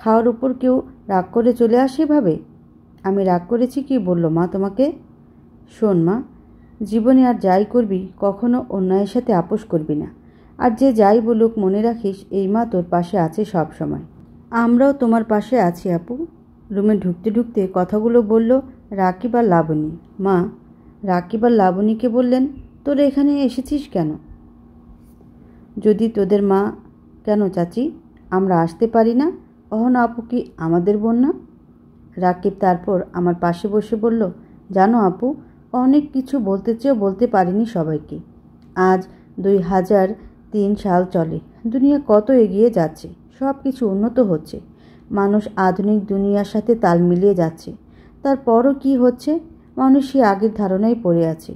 খাওয়ার উপর কেউ রাগ করে চলে আসে ভাবে? আমি রাগ করেছি কি বলল মা তোমাকে? শোন মা, জীবনে আর যাই করবি কখনো অন্যায়ের সাথে আপোষ করবি না। আর যে যাই বলুক মনে রাখিস এই মা তোর পাশে আছে সব সময়। আমরাও তোমার পাশে আছি আপু। রুমে ঢুকতে ঢুকতে কথাগুলো বলল রাকিব আর লাবণী। মা, রাকিব আর লাবণীকে বললেন, তোরা এখানে এসেছিস কেন? যদি তোদের মা। কেন চাচি, আমরা আসতে পারি না? অহনা আপু কি আমাদের বোন না? রাকিব তারপর আমার পাশে বসে বলল, জানো আপু, অনেক কিছু বলতে চেয়েও বলতে পারিনি সবাইকে। আজ 2003 সাল চলে। দুনিয়া কত এগিয়ে যাচ্ছে, সব কিছু উন্নত হচ্ছে, মানুষ আধুনিক দুনিয়ার সাথে তাল মিলিয়ে যাচ্ছে। তারপরও কি হচ্ছে? মানুষ সে আগের ধারণায় পড়ে আছে।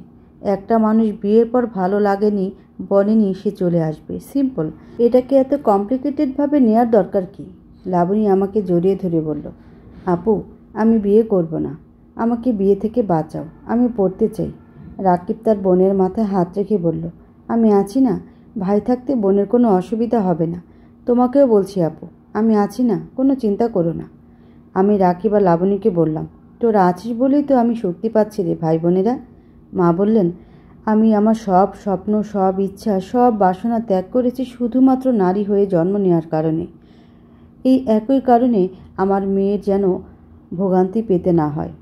একটা মানুষ বিয়ের পর ভালো লাগেনি বলেনি সে চলে আসবে, সিম্পল। এটাকে এত কমপ্লিকেটেডভাবে নেওয়ার দরকার কি? লাবণী আমাকে জড়িয়ে ধরে বলল, আপু আমি বিয়ে করব না, আমাকে বিয়ে থেকে বাঁচাও, আমি পড়তে চাই। রাকিব তার বোনের মাথায় হাত রেখে বলল, আমি আছি না, ভাই থাকতে বোনের কোনো অসুবিধা হবে না। তোমাকেও বলছি আপু, আমি আছি না, কোনো চিন্তা করো না। আমি রাকিব আর লাবণীকে বললাম, তোরা আছিস বলেই তো আমি শক্তি পাচ্ছি রে ভাই বোনেরা। মা বললেন, আমি আমার সব স্বপ্ন, সব ইচ্ছা, সব বাসনা ত্যাগ করেছি শুধুমাত্র নারী হয়ে জন্ম নেওয়ার কারণে। এই একই কারণে আমার মেয়ের যেন ভোগান্তি পেতে না হয়।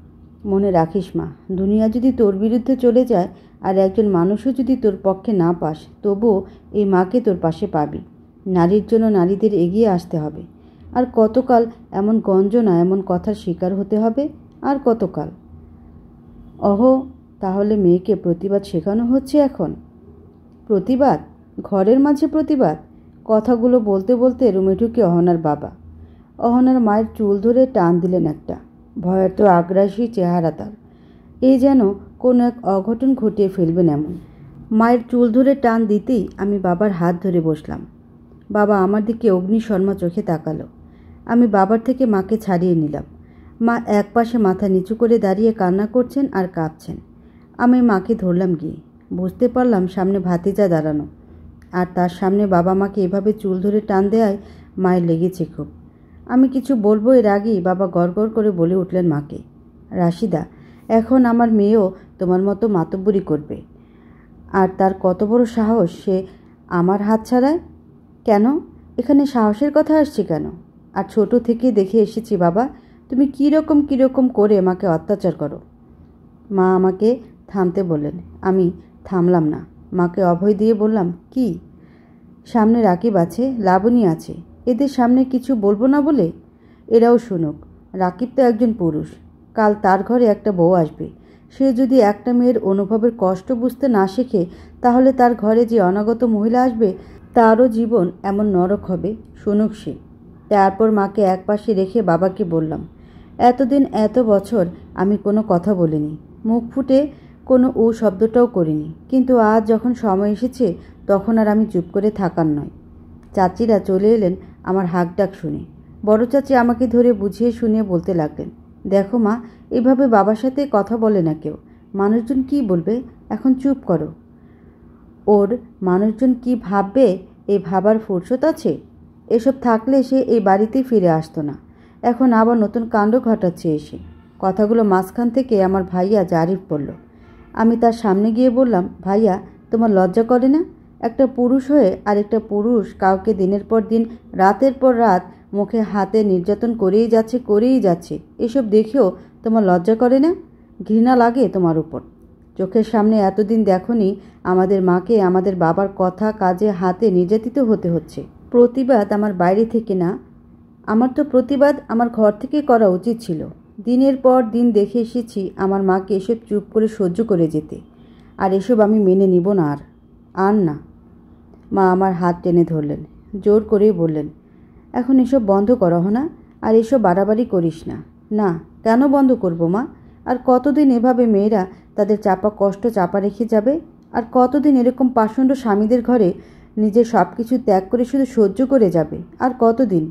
মনে রাখিস মা, দুনিয়া যদি তোর বিরুদ্ধে চলে যায় আর একজন মানুষও যদি তোর পক্ষে না পাস, তবুও এই মাকে তোর পাশে পাবি। নারীর জন্য নারীদের এগিয়ে আসতে হবে। আর কতকাল এমন গঞ্জনা, এমন কথার শিকার হতে হবে? আর কতকাল? অহো, তাহলে মেয়েকে প্রতিবাদ শেখানো হচ্ছে এখন? প্রতিবাদ? ঘরের মাঝে প্রতিবাদ? কথাগুলো বলতে বলতে রুমে ঢুকে অহনার বাবা। অহনার মায়ের চুল ধরে টান দিলেন একটা। ভয়ার্ত আগ্রাসী চেহারা তার। এই যেন কোনো এক অঘটন ঘটিয়ে ফেলবেন এমন। মায়ের চুল ধরে টান দিতেই আমি বাবার হাত ধরে বসলাম। বাবা আমার দিকে অগ্নিশর্মা চোখে তাকালো। আমি বাবার থেকে মাকে ছাড়িয়ে নিলাম। মা একপাশে মাথা নিচু করে দাঁড়িয়ে কান্না করছেন আর কাঁপছেন। আমি মাকে ধরলাম গিয়ে। বুঝতে পারলাম সামনে ভাতিজা দাঁড়ানো, আর তার সামনে বাবা মাকে এভাবে চুল ধরে টান দেওয়ায় মায়ের লেগেছে খুব। আমি কিছু বলবো এর আগেই বাবা গড়গড় করে বলে উঠলেন মাকে, রাশিদা, এখন আমার মেয়েও তোমার মতো মাতব্বরি করবে। আর তার কত বড় সাহস, সে আমার হাত ছাড়ায়? কেন? এখানে সাহসের কথা আসছে কেন? আর ছোট থেকে দেখে এসেছি বাবা, তুমি কীরকম করে মাকে অত্যাচার করো। মা আমাকে থামতে বললেন। আমি থামলাম না। মাকে অভয় দিয়ে বললাম, কি? সামনে রাকিব আছে, লাবণী আছে, এদের সামনে কিছু বলবো না বলে? এরাও শুনুক। রাকিব তো একজন পুরুষ, কাল তার ঘরে একটা বউ আসবে। সে যদি একটা মেয়ের অনুভবের কষ্ট বুঝতে না শেখে, তাহলে তার ঘরে যে অনাগত মহিলা আসবে তারও জীবন এমন নরক হবে। শুনুক সে। তারপর মাকে একপাশে রেখে বাবাকে বললাম, এতদিন এত বছর আমি কোনো কথা বলিনি, মুখ ফুটে কোনো ও শব্দটাও করিনি, কিন্তু আজ যখন সময় এসেছে তখন আর আমি চুপ করে থাকার নয়। চাচিরা চলে এলেন আমার হাঁক ডাক শুনে। বড় চাচি আমাকে ধরে বুঝিয়ে শুনিয়ে বলতে লাগলেন, দেখো মা, এভাবে বাবার সাথে কথা বলে না কেউ। মানুষজন কি বলবে? এখন চুপ করো। ওর মানুষজন কি ভাববে এই ভাবার ফুরসত আছে? এসব থাকলে সে এই বাড়িতেই ফিরে আসতো না। এখন আবার নতুন কাণ্ড ঘটাচ্ছে এসে। কথাগুলো মাঝখান থেকে আমার ভাইয়া জারিফ বলল। আমি তার সামনে গিয়ে বললাম, ভাইয়া, তোমার লজ্জা করে না? একটা পুরুষ হয়ে আরেকটা পুরুষ কাউকে দিনের পর দিন, রাতের পর রাত মুখে হাতে নির্যাতন করেই যাচ্ছে। এসব দেখেও তোমার লজ্জা করে না? ঘৃণা লাগে তোমার উপর? চোখের সামনে এতদিন দেখনি আমাদের মাকে আমাদের বাবার কথা কাজে হাতে নির্যাতিত হতে হচ্ছে। প্রতিবাদ আমার বাইরে থেকে না, আমার তো প্রতিবাদ আমার ঘর থেকে করা উচিত ছিল। দিনের পর দিন দেখে এসেছি আমার মাকে এসব চুপ করে সহ্য করে যেতে, আর এসব আমি মেনে নিব না। আর না। মা আমার হাত টেনে ধরলেন, জোর করেই বললেন, এখন এসব বন্ধ করো না, আর এসব বাড়াবাড়ি করিস না। না, কেন বন্ধ করব মা? আর কতদিন এভাবে মেয়েরা তাদের চাপা কষ্ট চাপা রেখে যাবে? আর কতদিন এরকম পাষণ্ড স্বামীদের ঘরে নিজের সব কিছু ত্যাগ করে শুধু সহ্য করে যাবে? আর কতদিন?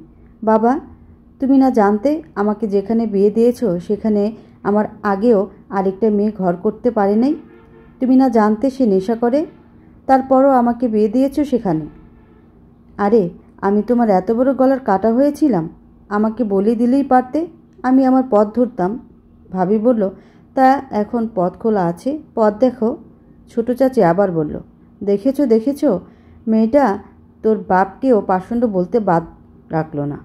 বাবা, তুমি না জানতে আমাকে যেখানে বিয়ে দিয়েছ সেখানে আমার আগেও আরেকটা মেয়ে ঘর করতে পারে নাই? তুমি না জানতে সে নেশা করে, তারপরও আমাকে বিয়ে দিয়েছ সেখানে? আরে, আমি তোমার এত বড় গলার কাটা হয়েছিলাম? আমাকে বলে দিলেই পারতে, আমি আমার পথ ধরতাম। ভাবি বলল, তা এখন পথ খোলা আছে, পথ দেখো। ছোট চাচি আবার বলল, দেখেছ, মেয়েটা তোর বাপকেও পাষণ্ড বলতে বাদ রাখল না।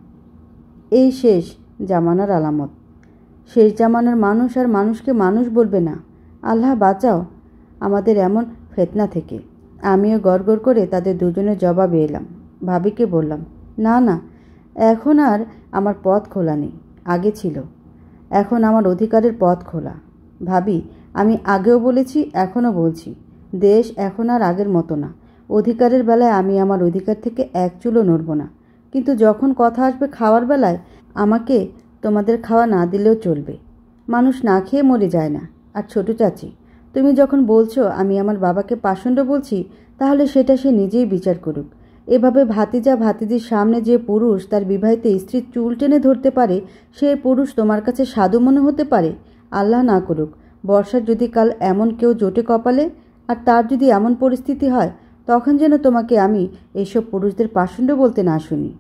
এই শেষ জামানার আলামত। শেষ জামানার মানুষ আর মানুষকে মানুষ বলবে না। আল্লাহ বাঁচাও আমাদের এমন ফেতনা থেকে। আমিও গড়গড় করে তাদের দুজনের জবাবে এলাম। ভাবিকে বললাম, না, এখন আর আমার পথ খোলা নেই, আগে ছিল। এখন আমার অধিকারের পথ খোলা। ভাবি, আমি আগেও বলেছি, এখনও বলছি, দেশ এখন আর আগের মতো না। অধিকারের বেলায় আমি আমার অধিকার থেকে এক চুলও নড়ব না, কিন্তু যখন কথা আসবে খাওয়ার বেলায়, আমাকে তোমাদের খাওয়া না দিলেও চলবে। মানুষ না খেয়ে মরে যায় না। আর ছোট চাচি, তুমি যখন বলছো আমি আমার বাবাকে পাষণ্ড বলছি, তাহলে সেটা সে নিজেই বিচার করুক। এভাবে ভাতিজির সামনে যে পুরুষ তার বিবাহিত স্ত্রীর চুল টেনে ধরতে পারে, সে পুরুষ তোমার কাছে সাধু মনে হতে পারে? আল্লাহ না করুক, বর্ষার যদি কাল এমন কেউ জোটে কপালে, আর তার যদি এমন পরিস্থিতি হয়, তখন যেন তোমাকে আমি এইসব পুরুষদের পাষণ্ড বলতে না শুনি।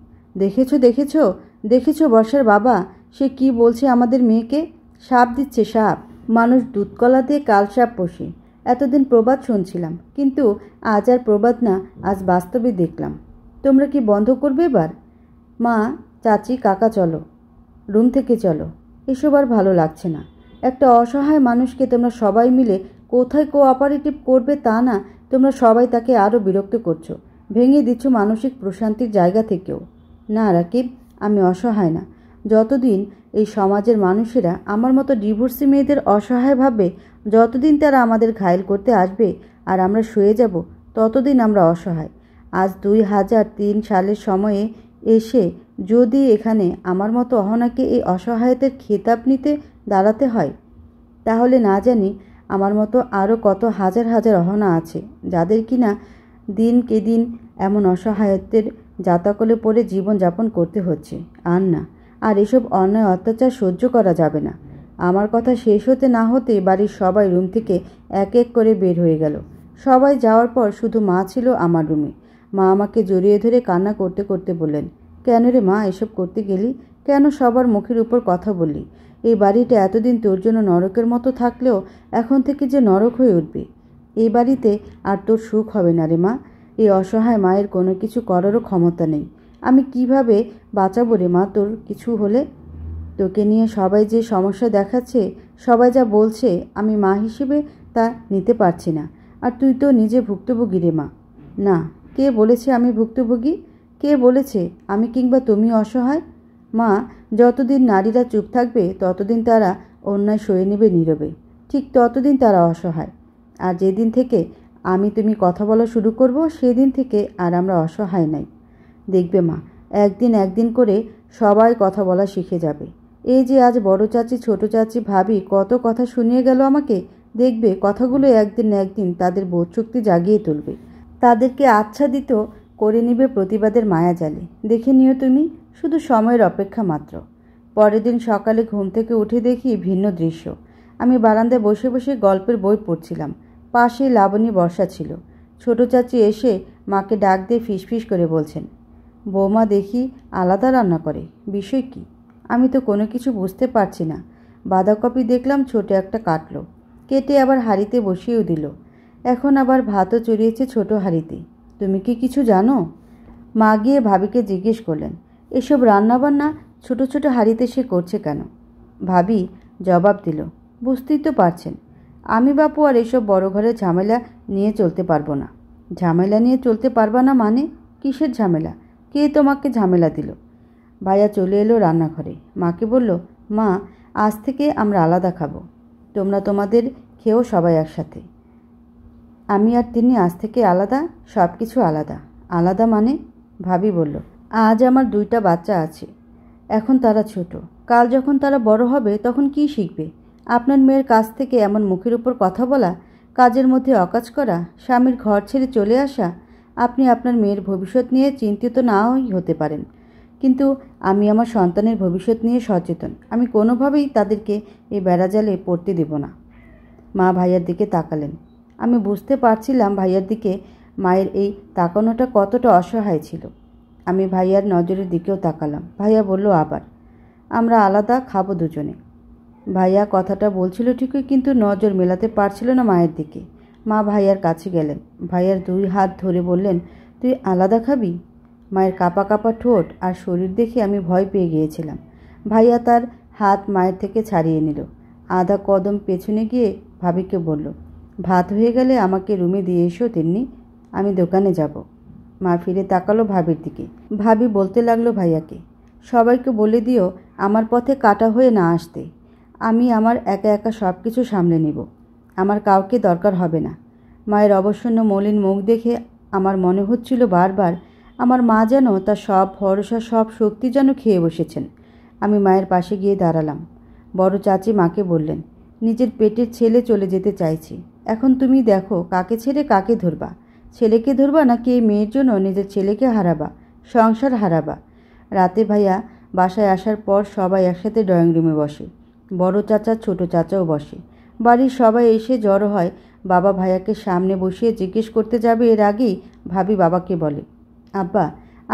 দেখেছো বর্ষার বাবা, সে কি বলছে আমাদের মেয়েকে? সাপ দিচ্ছে, সাপ। মানুষ দুধকলা দিয়ে কাল সাপ পোষে। এতদিন প্রবাদ শুনছিলাম, কিন্তু আজ আর প্রবাদ না, আজ বাস্তবে দেখলাম। তোমরা কি বন্ধ করবে এবার? মা, চাচি, কাকা, চলো, রুম থেকে চলো। এসব আর ভালো লাগছে না। একটা অসহায় মানুষকে তোমরা সবাই মিলে কোথায় কোঅপারেটিভ করবে তা না, তোমরা সবাই তাকে আরও বিরক্ত করছো, ভেঙে দিচ্ছ মানসিক প্রশান্তির জায়গা থেকেও। না রাকিব, আমি অসহায় না। যতদিন এই সমাজের মানুষেরা আমার মতো ডিভোর্সি মেয়েদের অসহায় ভাববে, যতদিন তারা আমাদের ঘায়েল করতে আসবে আর আমরা শুয়ে যাব, ততদিন আমরা অসহায়। আজ 2003 সালের সময়ে এসে যদি এখানে আমার মতো অহনাকে এই অসহায়তার খেতাব নিতে দাঁড়াতে হয়, তাহলে না জানি আমার মতো আরও কত হাজার হাজার অহনা আছে যাদের কিনা দিনকে দিন এমন অসহায়ত্বের জাতাকলে পড়ে জীবনযাপন করতে হচ্ছে। আর না, আর এসব অন্যায় অত্যাচার সহ্য করা যাবে না। আমার কথা শেষ হতে না হতে বাড়ির সবাই রুম থেকে এক এক করে বের হয়ে গেল। সবাই যাওয়ার পর শুধু মা ছিল আমার রুমে। মা আমাকে জড়িয়ে ধরে কান্না করতে করতে বললেন, কেন রে মা এসব করতে গেলি? কেন সবার মুখের উপর কথা বললি? এই বাড়িটা এতদিন তোর জন্য নরকের মতো থাকলেও এখন থেকে যে নরক হয়ে উঠবে। এই বাড়িতে আর তোর সুখ হবে না রে মা। এই অসহায় মায়ের কোনো কিছু করারও ক্ষমতা নেই। আমি কিভাবে বাঁচাবো রে মা তোর কিছু হলে? তোকে নিয়ে সবাই যে সমস্যা দেখাচ্ছে, সবাই যা বলছে, আমি মা হিসেবে তা নিতে পারছি না। আর তুই তো নিজে ভুক্তভোগী রে মা। না, কে বলেছে আমি ভুক্তভোগী? কে বলেছে আমি কিংবা তুমি অসহায়? মা, যতদিন নারীরা চুপ থাকবে ততদিন তারা অন্যায় সয়ে নেবে নীরবে, ঠিক ততদিন তারা অসহায়। আর যেদিন থেকে আমি তুমি কথা বলা শুরু করব, সেদিন থেকে আর আমরা অসহায় নাই। দেখবে মা, একদিন করে সবাই কথা বলা শিখে যাবে। এই যে আজ বড় চাচি, ছোট চাচি, ভাবি কত কথা শুনিয়ে গেল আমাকে, দেখবে কথাগুলো একদিন না একদিন তাদের বোধশক্তি জাগিয়ে তুলবে। তাদেরকে আচ্ছাদিত করে নিবে প্রতিবাদের মায়াজালে। দেখে নিও তুমি, শুধু সময়ের অপেক্ষা মাত্র। পরের দিন সকালে ঘুম থেকে উঠে দেখি ভিন্ন দৃশ্য। আমি বারান্দায় বসে বসে গল্পের বই পড়ছিলাম। পাশে লাবণী বর্ষা ছিল। ছোট চাচি এসে মাকে ডাক দিয়ে ফিসফিস করে বলছেন, বৌমা দেখি আলাদা রান্না করে, বিষয় কি? আমি তো কোনো কিছু বুঝতে পারছি না। বাঁধাকপি দেখলাম ছোট একটা কাটলো, কেটে আবার হাঁড়িতে বসিয়েও দিল। এখন আবার ভাতও চড়িয়েছে ছোট হাঁড়িতে। তুমি কি কিছু জানো? মা গিয়ে ভাবিকে জিজ্ঞেস করলেন, এসব রান্নাবান্না ছোট ছোট হাঁড়িতে সে করছে কেন? ভাবি জবাব দিল, বুঝতেই তো পারছেন, আমি বাপু আর এসব বড় ঘরের ঝামেলা নিয়ে চলতে পারবো না। ঝামেলা নিয়ে চলতে পারবা না মানে? কিসের ঝামেলা? কে তোমাকে ঝামেলা দিল? ভাইয়া চলে এলো রান্নাঘরে। মাকে বলল, মা, আজ থেকে আমরা আলাদা খাবো। তোমরা তোমাদের খেয়েও সবাই একসাথে। আমি আর তিনি আজ থেকে আলাদা, সব কিছু আলাদা। আলাদা মানে? ভাবি বলল, আজ আমার 2টা বাচ্চা আছে। এখন তারা ছোট, কাল যখন তারা বড় হবে তখন কি শিখবে? আপনার মেয়ের কাছ থেকে এমন মুখের উপর কথা বলা, কাজের মধ্যে অকাজ করা, স্বামীর ঘর ছেড়ে চলে আসা। আপনি আপনার মেয়ের ভবিষ্যৎ নিয়ে চিন্তিত নাও হতে পারেন, কিন্তু আমি আমার সন্তানের ভবিষ্যৎ নিয়ে সচেতন। আমি কোনোভাবেই তাদেরকে এই বেড়াজালে পড়তে দেব না। মা ভাইয়ার দিকে তাকালেন। আমি বুঝতে পারছিলাম ভাইয়ার দিকে মায়ের এই তাকানোটা কতটা অসহায় ছিল। আমি ভাইয়ার নজরের দিকেও তাকালাম। ভাইয়া বলল আবার, আমরা আলাদা খাবো দুজনে। ভাইয়া কথাটা বলছিল ঠিকই, কিন্তু নজর মেলাতে পারছিল না মায়ের দিকে। মা ভাইয়ার কাছে গেলেন, ভাইয়ার 2 হাত ধরে বললেন, তুই আলাদা খাবি? মায়ের কাঁপা কাঁপা ঠোঁট আর শরীর দেখে আমি ভয় পেয়ে গিয়েছিলাম। ভাইয়া তার হাত মায়ের থেকে ছাড়িয়ে নিল। আধা কদম পেছনে গিয়ে ভাবিকে বলল, ভাত হয়ে গেলে আমাকে রুমে দিয়ে এসো তিন্নি, আমি দোকানে যাব। মা ফিরে তাকালো ভাবির দিকে। ভাবি বলতে লাগলো ভাইয়াকে, সবাইকে বলে দিও আমার পথে কাটা হয়ে না আসতে। আমি আমার একা একা সব কিছু সামলে নিব, আমার কাউকে দরকার হবে না। মায়ের অবসন্ন মলিন মুখ দেখে আমার মনে হচ্ছিল বারবার আমার মা যেন তার সব ভরসা, সব শক্তি যেন খেয়ে বসেছেন। আমি মায়ের পাশে গিয়ে দাঁড়ালাম। বড় চাচি মাকে বললেন, নিজের পেটের ছেলে চলে যেতে চাইছি, এখন তুমি দেখো কাকে ছেড়ে কাকে ধরবা? ছেলেকে ধরবা নাকি এই মেয়ের জন্য নিজের ছেলেকে হারাবা, সংসার হারাবা? রাতে ভাইয়া বাসায় আসার পর সবাই একসাথে ড্রয়িং রুমে বসে। বড় চাচা, ছোট চাচাও বসে। বাড়ির সবাই এসে জড়ো হয়। বাবা ভাইয়াকে সামনে বসিয়ে জিজ্ঞেস করতে যাবে এর আগেই ভাবি বাবাকে বলে, আব্বা,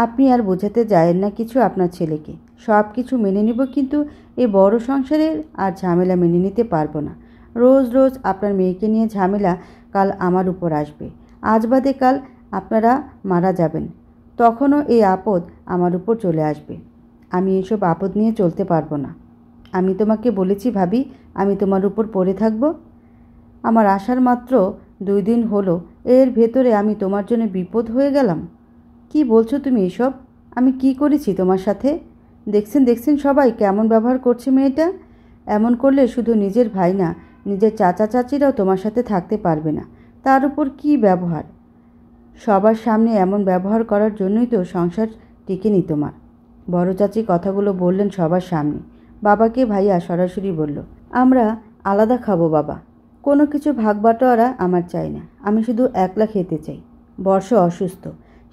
আপনি আর বোঝাতে যায়েন না কিছু আপনার ছেলেকে। সব কিছু মেনে নিব, কিন্তু এই বড় সংসারের আর ঝামেলা মেনে নিতে পারবো না। রোজ রোজ আপনার মেয়েকে নিয়ে ঝামেলা কাল আমার উপর আসবে। আজ বাদে কাল আপনারা মারা যাবেন, তখনও এই আপদ আমার উপর চলে আসবে। আমি এসব আপদ নিয়ে চলতে পারবো না। আমি তোমাকে বলেছি ভাবি, আমি তোমার উপর পড়ে থাকব। আমার আসার মাত্র 2 দিন হলো, এর ভেতরে আমি তোমার জন্য বিপদ হয়ে গেলাম। কি বলছো তুমি এসব? আমি কি করেছি তোমার সাথে? দেখছেন সবাই কেমন ব্যবহার করছে মেয়েটা। এমন করলে শুধু নিজের ভাই না, নিজের চাচা চাচিরাও তোমার সাথে থাকতে পারবে না। তার উপর কি ব্যবহার! সবার সামনে এমন ব্যবহার করার জন্যই তো সংসার টিকেনি তোমার। বড় চাচি কথাগুলো বললেন সবার সামনে। বাবাকে ভাইয়া সরাসরি বলল, আমরা আলাদা খাবো বাবা, কোনো কিছু ভাগ বাটোয়ারা আমার চাই না। আমি শুধু একলা খেতে চাই। বর্ষ অসুস্থ,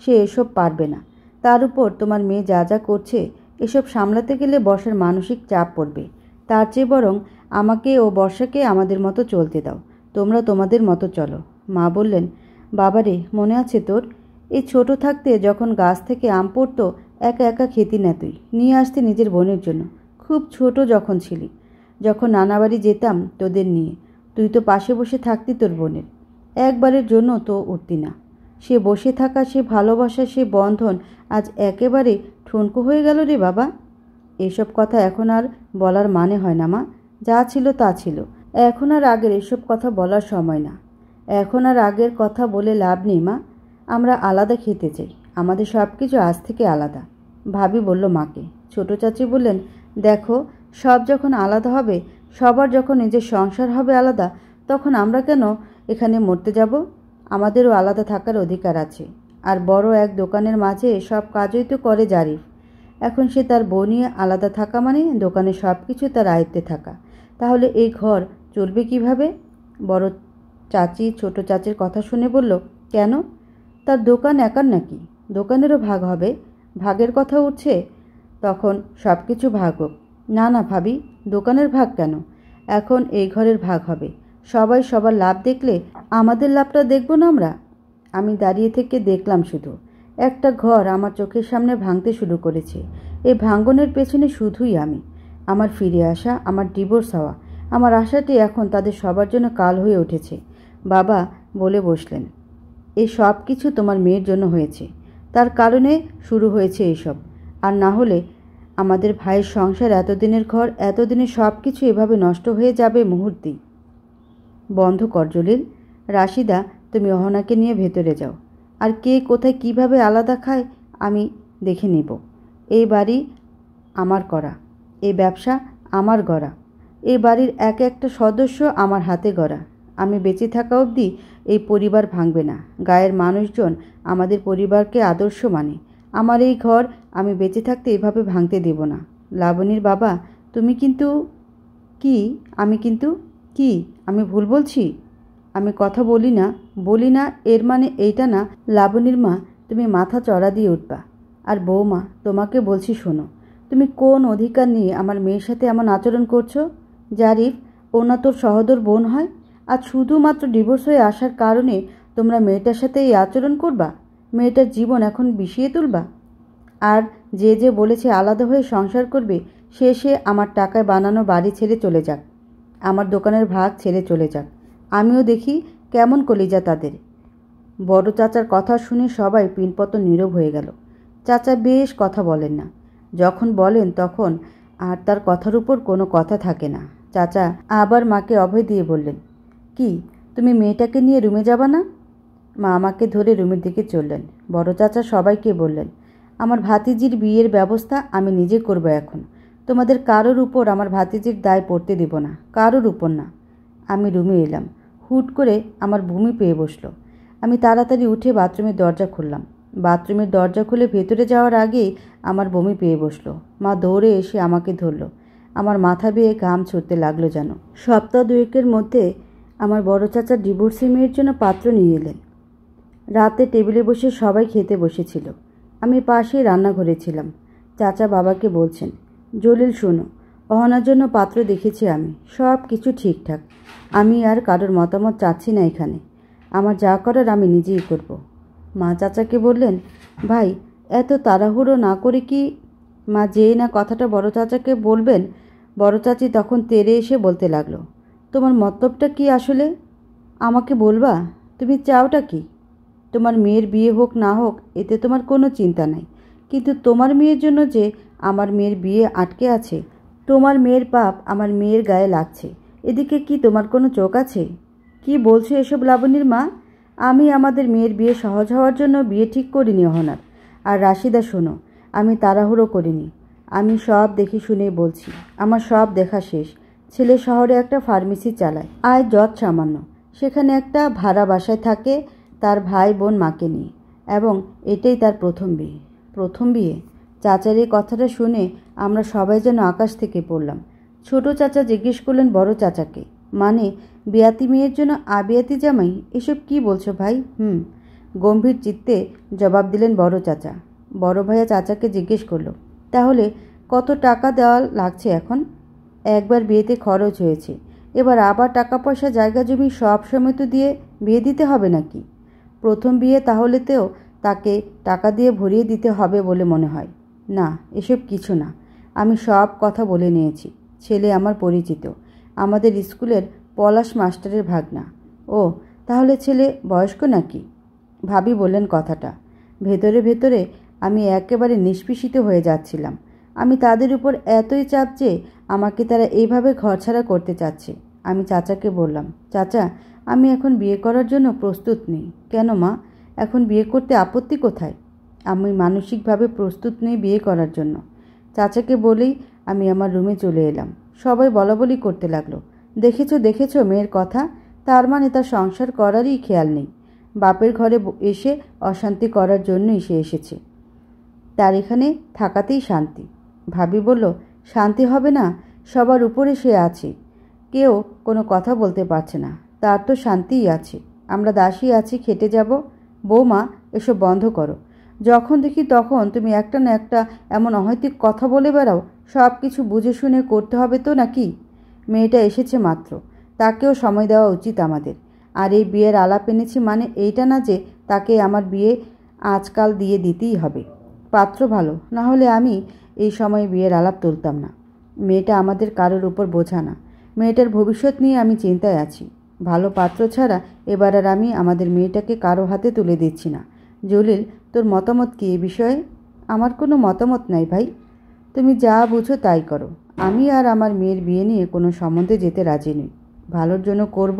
সে এসব পারবে না। তার উপর তোমার মেয়ে যা যা করছে, এসব সামলাতে গেলে বর্ষার মানসিক চাপ পড়বে। তার চেয়ে বরং আমাকে ও বর্ষাকে আমাদের মতো চলতে দাও। তোমরা তোমাদের মতো চলো। মা বললেন, বাবারে মনে আছে তোর? এই ছোট থাকতে যখন গাছ থেকে আম পড়তো, একা একা খেতি না তুই, নিয়ে আসতে নিজের বোনের জন্য। খুব ছোট যখন ছিলি, যখন নানা বাড়ি যেতাম তোদের নিয়ে, তুই তো পাশে বসে থাকতি তোর বোনের। একবারের জন্য তো উঠতি না। সে বসে থাকা, সে ভালোবাসা, সে বন্ধন আজ একেবারে ঠুনকো হয়ে গেল রে বাবা। এসব কথা এখন আর বলার মানে হয় না মা। যা ছিল তা ছিল। এখন আর আগের এসব কথা বলার সময় না। এখন আর আগের কথা বলে লাভ নেই মা। আমরা আলাদা খেতে চাই। আমাদের সব কিছু আজ থেকে আলাদা। ভাবি বলল মাকে। ছোট চাচি বললেন, দেখো, সব যখন আলাদা হবে, সবার যখন নিজের সংসার হবে আলাদা, তখন আমরা কেন এখানে মরতে যাব? আমাদেরও আলাদা থাকার অধিকার আছে। আর বড় এক দোকানের মাঝে সব কাজই তো করে জারিফ। এখন সে তার বউ নিয়ে আলাদা থাকা মানে দোকানের সব কিছু তার আয়ত্তে থাকা। তাহলে এই ঘর চলবে কিভাবে? বড় চাচি ছোট চাচির কথা শুনে বলল, কেন? তার দোকান একার নাকি? দোকানেরও ভাগ হবে। ভাগের কথা উঠছে, তখন সব কিছু ভাগ হোক। না না ভাবি, দোকানের ভাগ কেন? এখন এই ঘরের ভাগ হবে। সবাই সবার লাভ দেখলে আমাদের লাভটা দেখব না আমরা? আমি দাঁড়িয়ে থেকে দেখলাম শুধু। একটা ঘর আমার চোখের সামনে ভাঙতে শুরু করেছে। এই ভাঙনের পেছনে শুধুই আমি। আমার ফিরে আসা, আমার ডিভোর্স হওয়া, আমার আশাটি এখন তাদের সবার জন্য কাল হয়ে উঠেছে। বাবা বলে বসলেন, এই সব কিছু তোমার মেয়ের জন্য হয়েছে। তার কারণে শুরু হয়েছে এইসব। আর না হলে আমাদের ভাইয়ের সংসার, এতদিনের ঘর, এতদিনের সব কিছু এভাবে নষ্ট হয়ে যাবে মুহূর্তেই। বন্ধ কর জলিল। রাশিদা, তুমি অহনাকে নিয়ে ভেতরে যাও। আর কে কোথায় কিভাবে আলাদা খায় আমি দেখে নেব। এই বাড়ি আমার করা, এই ব্যবসা আমার গড়া, এই বাড়ির এক একটা সদস্য আমার হাতে গড়া। আমি বেঁচে থাকা অবধি এই পরিবার ভাঙবে না। গায়ের মানুষজন আমাদের পরিবারকে আদর্শ মানে। আমার এই ঘর আমি বেঁচে থাকতে এভাবে ভাঙতে দেব না। লাবণীর বাবা, তুমি কিন্তু কি? আমি ভুল বলছি? আমি কথা বলি না এর মানে এইটা না। লাবণীর মা, তুমি মাথা চড়া দিয়ে উঠবা। আর বৌমা, তোমাকে বলছি শোনো, তুমি কোন অধিকার নিয়ে আমার মেয়ের সাথে এমন আচরণ করছো? জারিফ, ও না তোর সহোদর বোন হয়? আর শুধুমাত্র ডিভোর্স হয়ে আসার কারণে তোমরা মেয়েটার সাথে এই আচরণ করবা? মেয়েটার জীবন এখন বিষিয়ে তুলবা? আর যে বলেছে আলাদা হয়ে সংসার করবে, সে আমার টাকায় বানানো বাড়ি ছেড়ে চলে যাক, আমার দোকানের ভাগ ছেড়ে চলে যাক। আমিও দেখি কেমন কলিজা তাদের। বড় চাচার কথা শুনে সবাই পিনপতন নীরব হয়ে গেল। চাচা বেশ কথা বলেন না। যখন বলেন তখন আর তার কথার উপর কোনো কথা থাকে না। চাচা আবার মাকে অভয় দিয়ে বললেন, কি, তুমি মেয়েটাকে নিয়ে রুমে যাবা না? মা আমাকে ধরে রুমের দিকে চললেন। বড় চাচা সবাইকে বললেন, আমার ভাতিজির বিয়ের ব্যবস্থা আমি নিজে করব এখন। তোমাদের কারোর উপর আমার ভাতিজির দায় পড়তে দেব না, কারোর উপর না। আমি রুমে এলাম। হুট করে আমার বমি পেয়ে বসলো। আমি তাড়াতাড়ি উঠে বাথরুমের দরজা খুললাম। বাথরুমের দরজা খুলে ভেতরে যাওয়ার আগেই আমার বমি পেয়ে বসলো। মা দৌড়ে এসে আমাকে ধরল। আমার মাথা বেয়ে ঘাম ছুটতে লাগলো যেন। সপ্তাহ দুয়েকের মধ্যে আমার বড় চাচা ডিভোর্সি মেয়ের জন্য পাত্র নিয়ে এলেন। রাতে টেবিলে বসে সবাই খেতে বসেছিল। আমি পাশেই রান্নাঘরে ছিলাম। চাচা বাবাকে বলছেন, জলিল শোনো, অহনার জন্য পাত্র দেখেছি আমি। সব কিছু ঠিকঠাক। আমি আর কারোর মতামত চাচ্ছি না এখানে। আমার যা করার আমি নিজেই করব। মা চাচাকে বললেন, ভাই এত তাড়াহুড়ো না করে কি? মা যেই না কথাটা বড় চাচাকে বলবেন, বড় চাচি তখন তেড়ে এসে বলতে লাগলো, তোমার মতলবটা কি আসলে? আমাকে বলবা? তুমি চাওটা কি? তোমার মেয়ের বিয়ে হোক না হোক এতে তোমার কোনো চিন্তা নাই, কিন্তু তোমার মেয়ের জন্য যে আমার মেয়ের বিয়ে আটকে আছে, তোমার মেয়ের পাপ আমার মেয়ের গায়ে লাগছে, এদিকে কি তোমার কোনো চোখ আছে? কি বলছো এসব লাবণীর মা? আমি আমাদের মেয়ের বিয়ে সহজ হওয়ার জন্য বিয়ে ঠিক করিনি অহনার। আর রাশিদা শোনো, আমি তাড়াহুড়ো করিনি। আমি সব দেখে শুনেই বলছি। আমার সব দেখা শেষ। ছেলে শহরে একটা ফার্মেসি চালায়, আয় যৎ সামান্য। সেখানে একটা ভাড়া বাসায় থাকে তার ভাই বোন মাকে নিয়ে, এবং এটাই তার প্রথম বিয়ে। প্রথম বিয়ে? চাচার এই কথাটা শুনে আমরা সবাই যেন আকাশ থেকে পড়লাম। ছোট চাচা জিজ্ঞেস করলেন বড় চাচাকে, মানে বিয়াতি মেয়ের জন্য আবিয়াতি জামাই? এসব কি বলছো ভাই? গম্ভীর চিত্তে জবাব দিলেন বড় চাচা। বড় ভাইয়া চাচাকে জিজ্ঞেস করলো, তাহলে কত টাকা দেওয়া লাগছে এখন? একবার বিয়েতে খরচ হয়েছে, এবার আবার টাকা পয়সা জায়গা জমি সব সময় তো দিয়ে বিয়ে দিতে হবে নাকি? প্রথম বিয়ে তাহলেতেও তাকে টাকা দিয়ে ভরিয়ে দিতে হবে বলে মনে হয় না। এসব কিছু না, আমি সব কথা বলে নিয়েছি। ছেলে আমার পরিচিত, আমাদের স্কুলের পলাশ মাস্টারের ভাগনা। ও, তাহলে ছেলে বয়স্ক নাকি? ভাবি বললেন কথাটা। ভেতরে ভেতরে আমি একেবারে নিষ্পেষিত হয়ে যাচ্ছিলাম। আমি তাদের উপর এতই চাপ যে আমাকে তারা এইভাবে ঘরছাড়া করতে চাচ্ছে। আমি চাচাকে বললাম, চাচা, আমি এখন বিয়ে করার জন্য প্রস্তুত নেই। কেন মা? এখন বিয়ে করতে আপত্তি কোথায়? আমি মানসিকভাবে প্রস্তুত নেই বিয়ে করার জন্য। চাচাকে বলেই আমি আমার রুমে চলে এলাম। সবাই বলাবলি করতে লাগলো, দেখেছো মেয়ের কথা? তার মানে তার সংসার করারই খেয়াল নেই। বাপের ঘরে এসে অশান্তি করার জন্যই সে এসেছে, তার এখানে থাকাতেই শান্তি। ভাবি বলল, শান্তি হবে না? সবার উপরে সে আছে, কেউ কোনো কথা বলতে পারছে না, তার তো শান্তিই আছে। আমরা দাসী আছি, খেটে যাব। বৌমা, এসব বন্ধ করো। যখন দেখি তখন তুমি একটা না একটা এমন অহৈতুক কথা বলে বেড়াও। সব কিছু বুঝে শুনে করতে হবে তো নাকি? মেয়েটা এসেছে মাত্র, তাকেও সময় দেওয়া উচিত আমাদের। আর এই বিয়ের আলাপ এনেছি মানে এইটা না যে তাকে আমার বিয়ে আজকাল দিয়ে দিতেই হবে। পাত্র ভালো না হলে আমি এই সময় বিয়ের আলাপ তুলতাম না। মেয়েটা আমাদের কারোর উপর বোঝা না। মেয়েটার ভবিষ্যৎ নিয়ে আমি চিন্তায় আছি। ভালো পাত্র ছাড়া এবার আর আমি আমাদের মেয়েটাকে কারো হাতে তুলে দিচ্ছি না। জলিল, তোর মতামত কি এ বিষয়ে? আমার কোনো মতামত নাই ভাই, তুমি যা বুঝো তাই করো। আমি আর আমার মেয়ের বিয়ে নিয়ে কোনো সম্বন্ধে যেতে রাজি নই। ভালোর জন্য করব,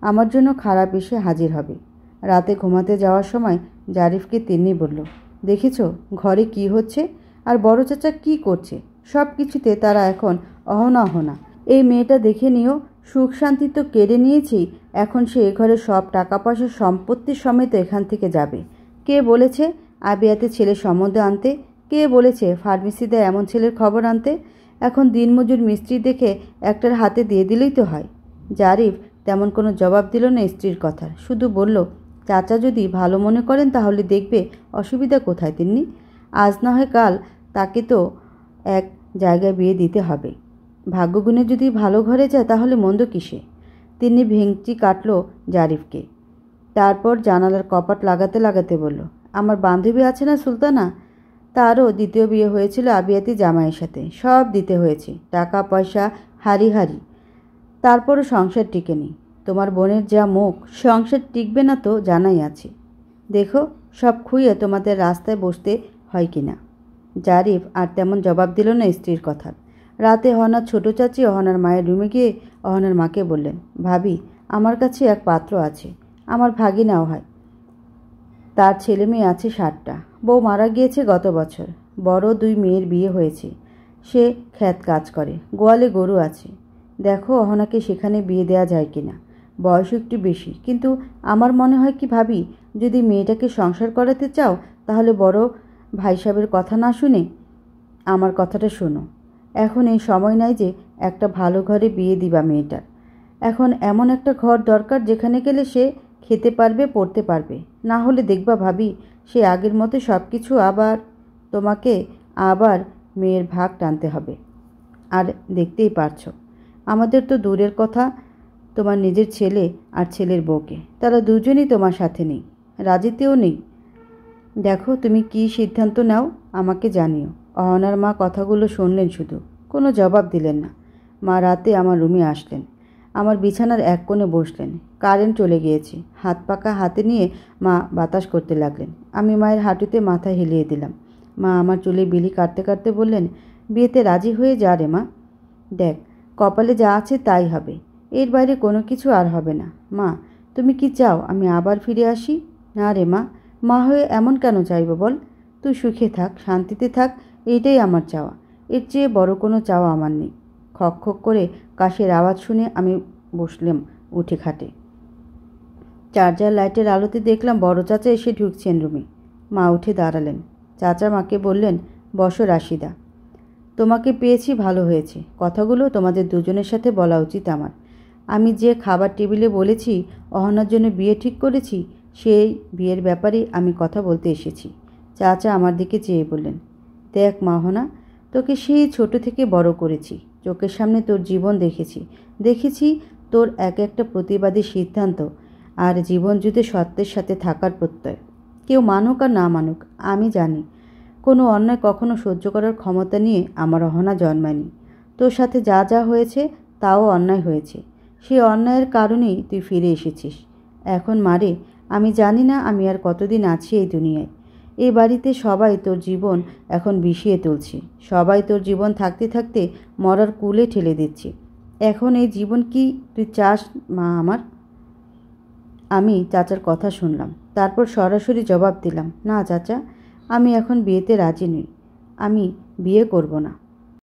আমার জন্য খারাপ এসে হাজির হবে। রাতে ঘুমাতে যাওয়ার সময় জারিফকে তিন্নি বলল, দেখেছো ঘরে কি হচ্ছে আর বড় চাচা কি করছে? সব কিছুতে তারা এখন অহনা। এই মেয়েটা দেখে নিও, সুখ শান্তি তো কেড়ে নিয়েছি, এখন সে এ ঘরে সব টাকা পয়সা সম্পত্তির সমেত এখান থেকে যাবে। কে বলেছে আবিয়াতে ছেলে সম্বন্ধ আনতে? কে বলেছে ফার্মেসিতে এমন ছেলের খবর আনতে? এখন দিনমজুর মিস্ত্রি দেখে একটার হাতে দিয়ে দিলেই তো হয়। জারিফ তেমন কোনো জবাব দিল না স্ত্রীর কথার, শুধু বলল, চাচা যদি ভালো মনে করেন তাহলে দেখবে, অসুবিধা কোথায় তিন্নি? আজ না হয় কাল তাকে তো এক জায়গায় বিয়ে দিতে হবে। ভাগ্যগুণে যদি ভালো ঘরে যায় তাহলে মন্দ কিসে? তিনি ভেঙচি কাটল জারিফকে। তারপর জানালার কপাট লাগাতে লাগাতে বলল, আমার বান্ধবী আছে না সুলতানা, তারও দ্বিতীয় বিয়ে হয়েছিল আবিয়াতি জামাইয়ের সাথে। সব দিতে হয়েছে, টাকা পয়সা হারি। তারপরও সংসার টিকেনি। তোমার বোনের যা মুখ, সংসার টিকবে না তো জানাই আছে। দেখো সব খুইয়ে তোমাদের রাস্তায় বসতে হয় কিনা। জারিফ আর তেমন জবাব দিল না স্ত্রীর কথার। রাতে অহনার ছোট চাচি অহনার মায়ের রুমে গিয়ে অহনার মাকে বললেন, ভাবি, আমার কাছে এক পাত্র আছে, আমার ভাগিনাও হয়। তার ছেলে মেয়ে আছে 7টা। বউ মারা গিয়েছে গত বছর। বড় 2 মেয়ের বিয়ে হয়েছে। সে ক্ষেত কাজ করে, গোয়ালে গরু আছে। দেখো অহনাকে সেখানে বিয়ে দেওয়া যায় কিনা। বয়স একটু বেশি, কিন্তু আমার মনে হয় কি ভাবি, যদি মেয়েটাকে সংসার করাতে চাও তাহলে বড় ভাই সাহেবের কথা না শুনে আমার কথাটা শোনো। এখন এই সময় নাই যে একটা ভালো ঘরে বিয়ে দিবা মেয়েটার। এখন এমন একটা ঘর দরকার যেখানে গেলে সে খেতে পারবে, পড়তে পারবে। না হলে দেখবা ভাবি, সে আগের মতো সব কিছু তোমাকে আবার মেয়ের ভাগ টানতে হবে। আর দেখতেই পারছো, আমাদের তো দূরের কথা, তোমার নিজের ছেলে আর ছেলের বউকে, তারা দুজনই তোমার সাথে নেই, রাজিতেও নেই। দেখো তুমি কি সিদ্ধান্ত নাও আমাকে জানিও। অহনার মা কথাগুলো শুনলেন, শুধু কোনো জবাব দিলেন না। মা রাতে আমার রুমে আসলেন, আমার বিছানার এক কোণে বসলেন। কারেন্ট চলে গিয়েছে। হাত পাকা হাতে নিয়ে মা বাতাস করতে লাগলেন। আমি মায়ের হাঁটুতে মাথা হেলিয়ে দিলাম। মা আমার চুলে বিলি কাটতে কাটতে বললেন, বিয়েতে রাজি হয়ে যা রে মা। দেখ, কপালে যা আছে তাই হবে, এর বাইরে কোনো কিছু আর হবে না। মা, তুমি কি চাও আমি আবার ফিরে আসি? না রে মা, মা হয়ে এমন কেন চাইব বল? তুই সুখে থাক, শান্তিতে থাক, এইটাই আমার চাওয়া। এর চেয়ে বড় কোনো চাওয়া আমার নেই। খক খক করে কাশের আওয়াজ শুনে আমি বসলাম উঠে খাটে। চার্জার লাইটের আলোতে দেখলাম বড় চাচা এসে ঢুকছেন রুমে। মা উঠে দাঁড়ালেন। চাচা মাকে বললেন, বসো রাশিদা, তোমাকে পেয়েছি, ভালো হয়েছে। কথাগুলো তোমাদের দুজনের সাথে বলা উচিত আমার। আমি যে খাবার টেবিলে বলেছি অহনার জন্য বিয়ে ঠিক করেছি, সেই বিয়ের ব্যাপারেই আমি কথা বলতে এসেছি। চাচা আমার দিকে চেয়ে বললেন, দেখ মাহনা, তোকে সেই ছোট থেকে বড় করেছি, চোখের সামনে তোর জীবন দেখেছি তোর এক একটা প্রতিবাদী সিদ্ধান্ত আর জীবন যুদ্ধে সত্যের সাথে থাকার প্রত্যয়। কেউ মানুক আর না মানুক, আমি জানি কোনো অন্যায় কখনো সহ্য করার ক্ষমতা নিয়ে আমার অহনা জন্মায়নি। তোর সাথে যা যা হয়েছে তাও অন্যায় হয়েছে। সেই অন্যায়ের কারণেই তুই ফিরে এসেছিস। এখন মারে, আমি জানি না আমি আর কতদিন আছি এই দুনিয়ায়। এই বাড়িতে সবাই তোর জীবন এখন বিষিয়ে তুলছে, সবাই তোর জীবন থাকতে থাকতে মরার কুলে ঠেলে দিচ্ছে। এখন এই জীবন কি তুই চাস মা আমার? আমি চাচার কথা শুনলাম, তারপর সরাসরি জবাব দিলাম, না চাচা, আমি এখন বিয়েতে রাজি নই। আমি বিয়ে করব না।